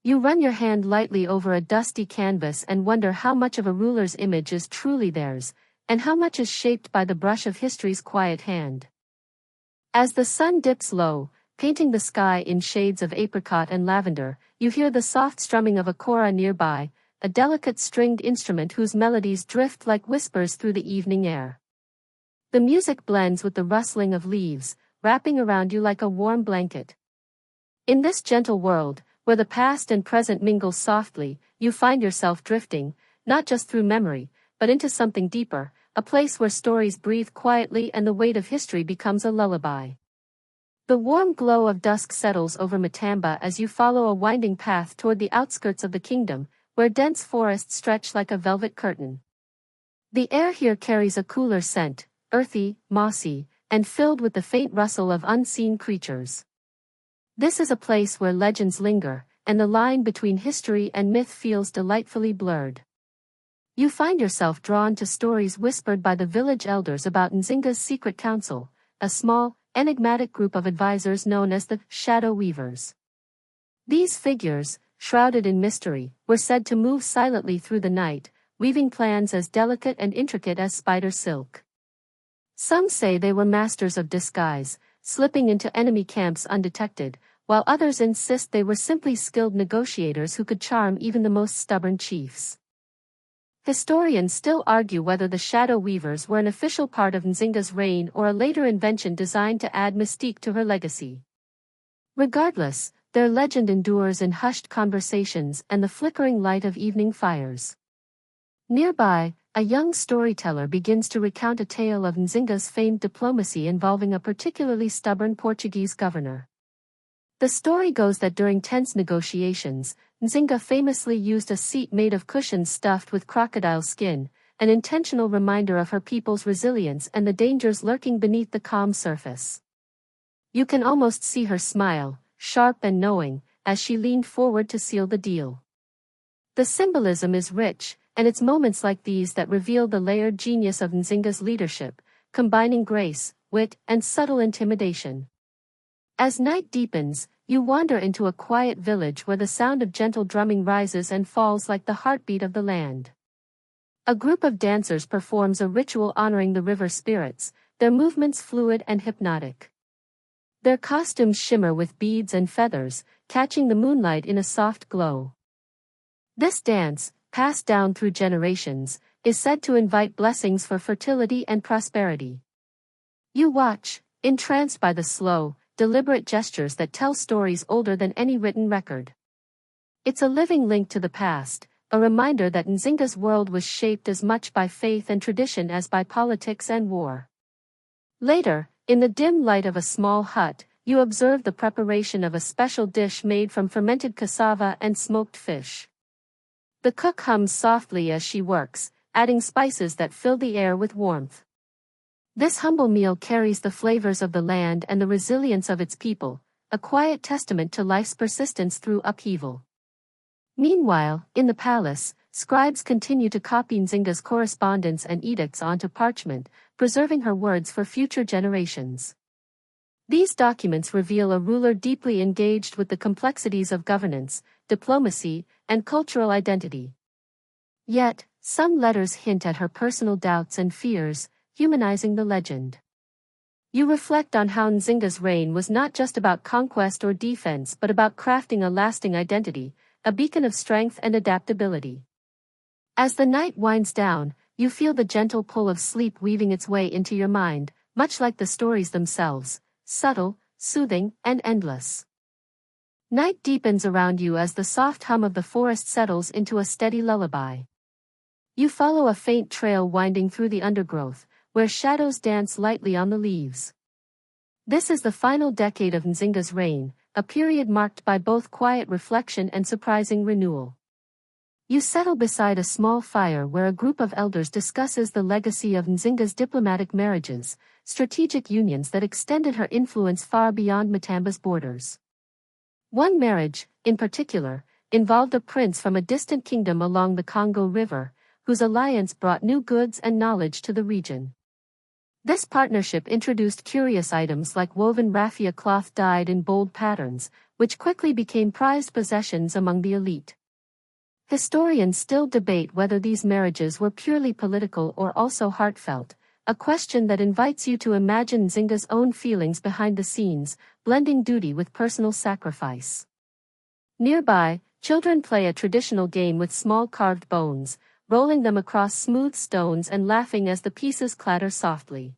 Speaker 1: You run your hand lightly over a dusty canvas and wonder how much of a ruler's image is truly theirs, and how much is shaped by the brush of history's quiet hand. As the sun dips low, painting the sky in shades of apricot and lavender, you hear the soft strumming of a kora nearby, a delicate stringed instrument whose melodies drift like whispers through the evening air. The music blends with the rustling of leaves, wrapping around you like a warm blanket. In this gentle world, where the past and present mingle softly, you find yourself drifting, not just through memory, but into something deeper, a place where stories breathe quietly and the weight of history becomes a lullaby. The warm glow of dusk settles over Matamba as you follow a winding path toward the outskirts of the kingdom, where dense forests stretch like a velvet curtain. The air here carries a cooler scent, earthy, mossy, and filled with the faint rustle of unseen creatures. This is a place where legends linger, and the line between history and myth feels delightfully blurred. You find yourself drawn to stories whispered by the village elders about Nzinga's secret council, a small, enigmatic group of advisors known as the Shadow Weavers. These figures, shrouded in mystery, were said to move silently through the night, weaving plans as delicate and intricate as spider silk. Some say they were masters of disguise, slipping into enemy camps undetected, while others insist they were simply skilled negotiators who could charm even the most stubborn chiefs. Historians still argue whether the Shadow Weavers were an official part of Nzinga's reign or a later invention designed to add mystique to her legacy. Regardless, their legend endures in hushed conversations and the flickering light of evening fires. Nearby, a young storyteller begins to recount a tale of Nzinga's famed diplomacy involving a particularly stubborn Portuguese governor. The story goes that during tense negotiations, Nzinga famously used a seat made of cushions stuffed with crocodile skin, an intentional reminder of her people's resilience and the dangers lurking beneath the calm surface. You can almost see her smile, sharp and knowing, as she leaned forward to seal the deal. The symbolism is rich, and it's moments like these that reveal the layered genius of Nzinga's leadership, combining grace, wit, and subtle intimidation. As night deepens, you wander into a quiet village where the sound of gentle drumming rises and falls like the heartbeat of the land. A group of dancers performs a ritual honoring the river spirits, their movements fluid and hypnotic. Their costumes shimmer with beads and feathers, catching the moonlight in a soft glow. This dance, passed down through generations, is said to invite blessings for fertility and prosperity. You watch, entranced by the slow, deliberate gestures that tell stories older than any written record. It's a living link to the past, a reminder that Nzinga's world was shaped as much by faith and tradition as by politics and war. Later, in the dim light of a small hut, you observe the preparation of a special dish made from fermented cassava and smoked fish. The cook hums softly as she works, adding spices that fill the air with warmth. This humble meal carries the flavors of the land and the resilience of its people, a quiet testament to life's persistence through upheaval. Meanwhile, in the palace, scribes continue to copy Nzinga's correspondence and edicts onto parchment, preserving her words for future generations. These documents reveal a ruler deeply engaged with the complexities of governance, diplomacy, and cultural identity. Yet, some letters hint at her personal doubts and fears, humanizing the legend. You reflect on how Nzinga's reign was not just about conquest or defense but about crafting a lasting identity, a beacon of strength and adaptability. As the night winds down, you feel the gentle pull of sleep weaving its way into your mind, much like the stories themselves, subtle, soothing, and endless. Night deepens around you as the soft hum of the forest settles into a steady lullaby. You follow a faint trail winding through the undergrowth, where shadows dance lightly on the leaves. This is the final decade of Nzinga's reign, a period marked by both quiet reflection and surprising renewal. You settle beside a small fire where a group of elders discusses the legacy of Nzinga's diplomatic marriages, strategic unions that extended her influence far beyond Matamba's borders. One marriage, in particular, involved a prince from a distant kingdom along the Congo River, whose alliance brought new goods and knowledge to the region. This partnership introduced curious items like woven raffia cloth dyed in bold patterns, which quickly became prized possessions among the elite. Historians still debate whether these marriages were purely political or also heartfelt, a question that invites you to imagine Nzinga's own feelings behind the scenes, blending duty with personal sacrifice. Nearby, children play a traditional game with small carved bones, rolling them across smooth stones and laughing as the pieces clatter softly.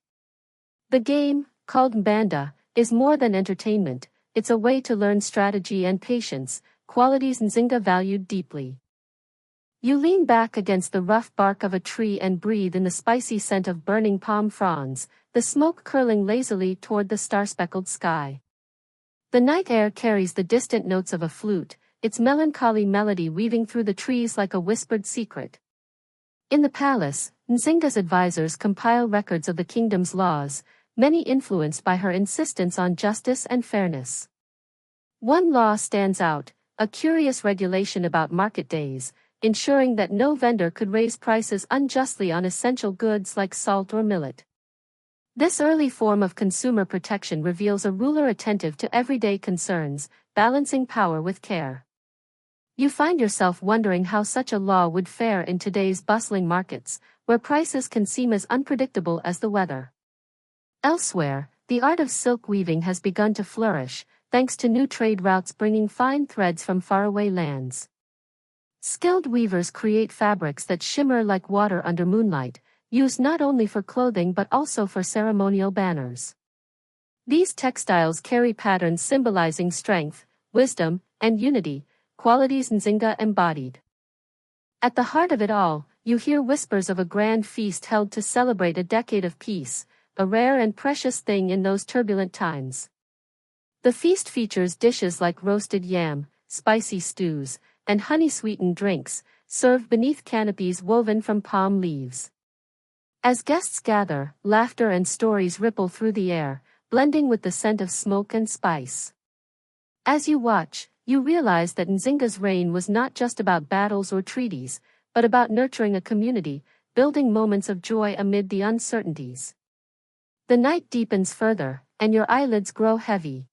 Speaker 1: The game, called Mbanda, is more than entertainment, it's a way to learn strategy and patience, qualities Nzinga valued deeply. You lean back against the rough bark of a tree and breathe in the spicy scent of burning palm fronds, the smoke curling lazily toward the star-speckled sky. The night air carries the distant notes of a flute, its melancholy melody weaving through the trees like a whispered secret. In the palace, Nzinga's advisors compile records of the kingdom's laws, many influenced by her insistence on justice and fairness. One law stands out, a curious regulation about market days, ensuring that no vendor could raise prices unjustly on essential goods like salt or millet. This early form of consumer protection reveals a ruler attentive to everyday concerns, balancing power with care. You find yourself wondering how such a law would fare in today's bustling markets, where prices can seem as unpredictable as the weather. Elsewhere, the art of silk weaving has begun to flourish, thanks to new trade routes bringing fine threads from faraway lands. Skilled weavers create fabrics that shimmer like water under moonlight, used not only for clothing but also for ceremonial banners. These textiles carry patterns symbolizing strength, wisdom, and unity, qualities Nzinga embodied. At the heart of it all, you hear whispers of a grand feast held to celebrate a decade of peace, a rare and precious thing in those turbulent times. The feast features dishes like roasted yam, spicy stews, and honey-sweetened drinks, served beneath canopies woven from palm leaves. As guests gather, laughter and stories ripple through the air, blending with the scent of smoke and spice. As you watch, you realize that Nzinga's reign was not just about battles or treaties, but about nurturing a community, building moments of joy amid the uncertainties. The night deepens further, and your eyelids grow heavy.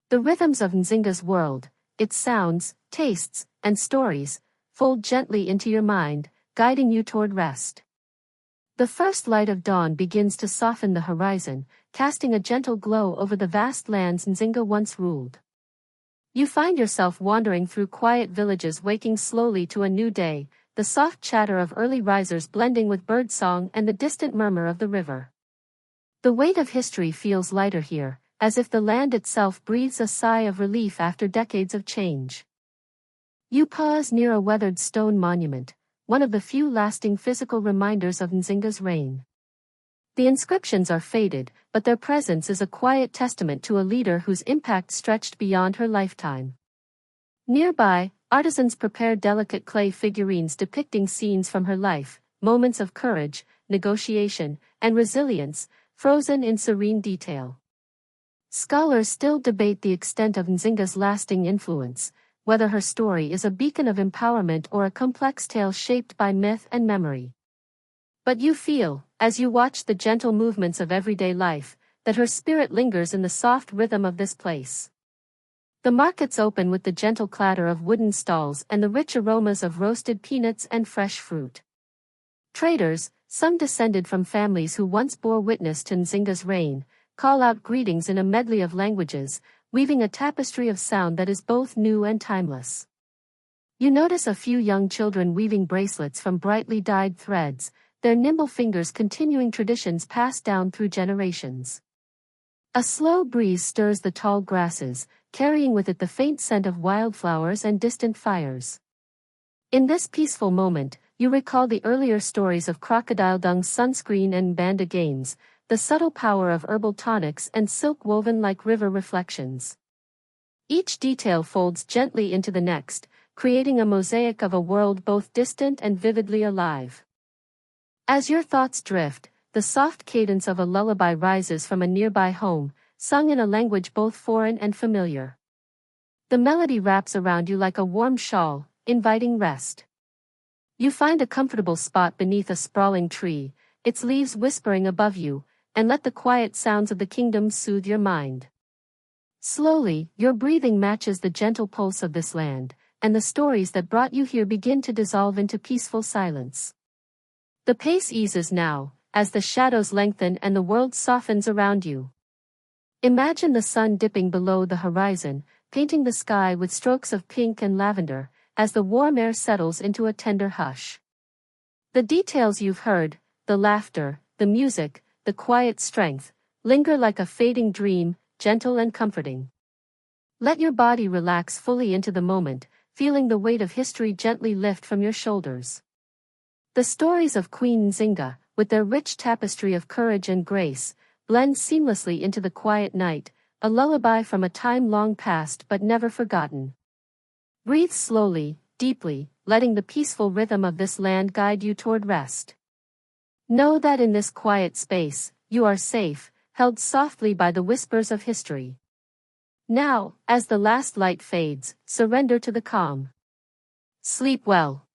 Speaker 1: The rhythms of Nzinga's world, its sounds, tastes, and stories, fold gently into your mind, guiding you toward rest. The first light of dawn begins to soften the horizon, casting a gentle glow over the vast lands Nzinga once ruled. You find yourself wandering through quiet villages waking slowly to a new day, the soft chatter of early risers blending with birdsong and the distant murmur of the river. The weight of history feels lighter here, as if the land itself breathes a sigh of relief after decades of change. You pause near a weathered stone monument, one of the few lasting physical reminders of Nzinga's reign. The inscriptions are faded, but their presence is a quiet testament to a leader whose impact stretched beyond her lifetime. Nearby, artisans prepare delicate clay figurines depicting scenes from her life, moments of courage, negotiation, and resilience, frozen in serene detail. Scholars still debate the extent of Nzinga's lasting influence, whether her story is a beacon of empowerment or a complex tale shaped by myth and memory. But you feel, as you watch the gentle movements of everyday life, that her spirit lingers in the soft rhythm of this place. The markets open with the gentle clatter of wooden stalls and the rich aromas of roasted peanuts and fresh fruit. Traders, some descended from families who once bore witness to Nzinga's reign, call out greetings in a medley of languages, weaving a tapestry of sound that is both new and timeless. You notice a few young children weaving bracelets from brightly dyed threads, their nimble fingers continuing traditions passed down through generations. A slow breeze stirs the tall grasses, carrying with it the faint scent of wildflowers and distant fires. In this peaceful moment, you recall the earlier stories of crocodile dung sunscreen and banda games, the subtle power of herbal tonics and silk woven like river reflections. Each detail folds gently into the next, creating a mosaic of a world both distant and vividly alive. As your thoughts drift, the soft cadence of a lullaby rises from a nearby home, sung in a language both foreign and familiar. The melody wraps around you like a warm shawl, inviting rest. You find a comfortable spot beneath a sprawling tree, its leaves whispering above you, and let the quiet sounds of the kingdom soothe your mind. Slowly, your breathing matches the gentle pulse of this land, and the stories that brought you here begin to dissolve into peaceful silence. The pace eases now, as the shadows lengthen and the world softens around you. Imagine the sun dipping below the horizon, painting the sky with strokes of pink and lavender, as the warm air settles into a tender hush. The details you've heard, the laughter, the music, the quiet strength, linger like a fading dream, gentle and comforting. Let your body relax fully into the moment, feeling the weight of history gently lift from your shoulders. The stories of Queen Nzinga, with their rich tapestry of courage and grace, blend seamlessly into the quiet night, a lullaby from a time long past but never forgotten. Breathe slowly, deeply, letting the peaceful rhythm of this land guide you toward rest. Know that in this quiet space, you are safe, held softly by the whispers of history. Now, as the last light fades, surrender to the calm. Sleep well.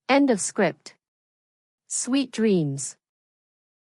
Speaker 1: End of script. Sweet dreams.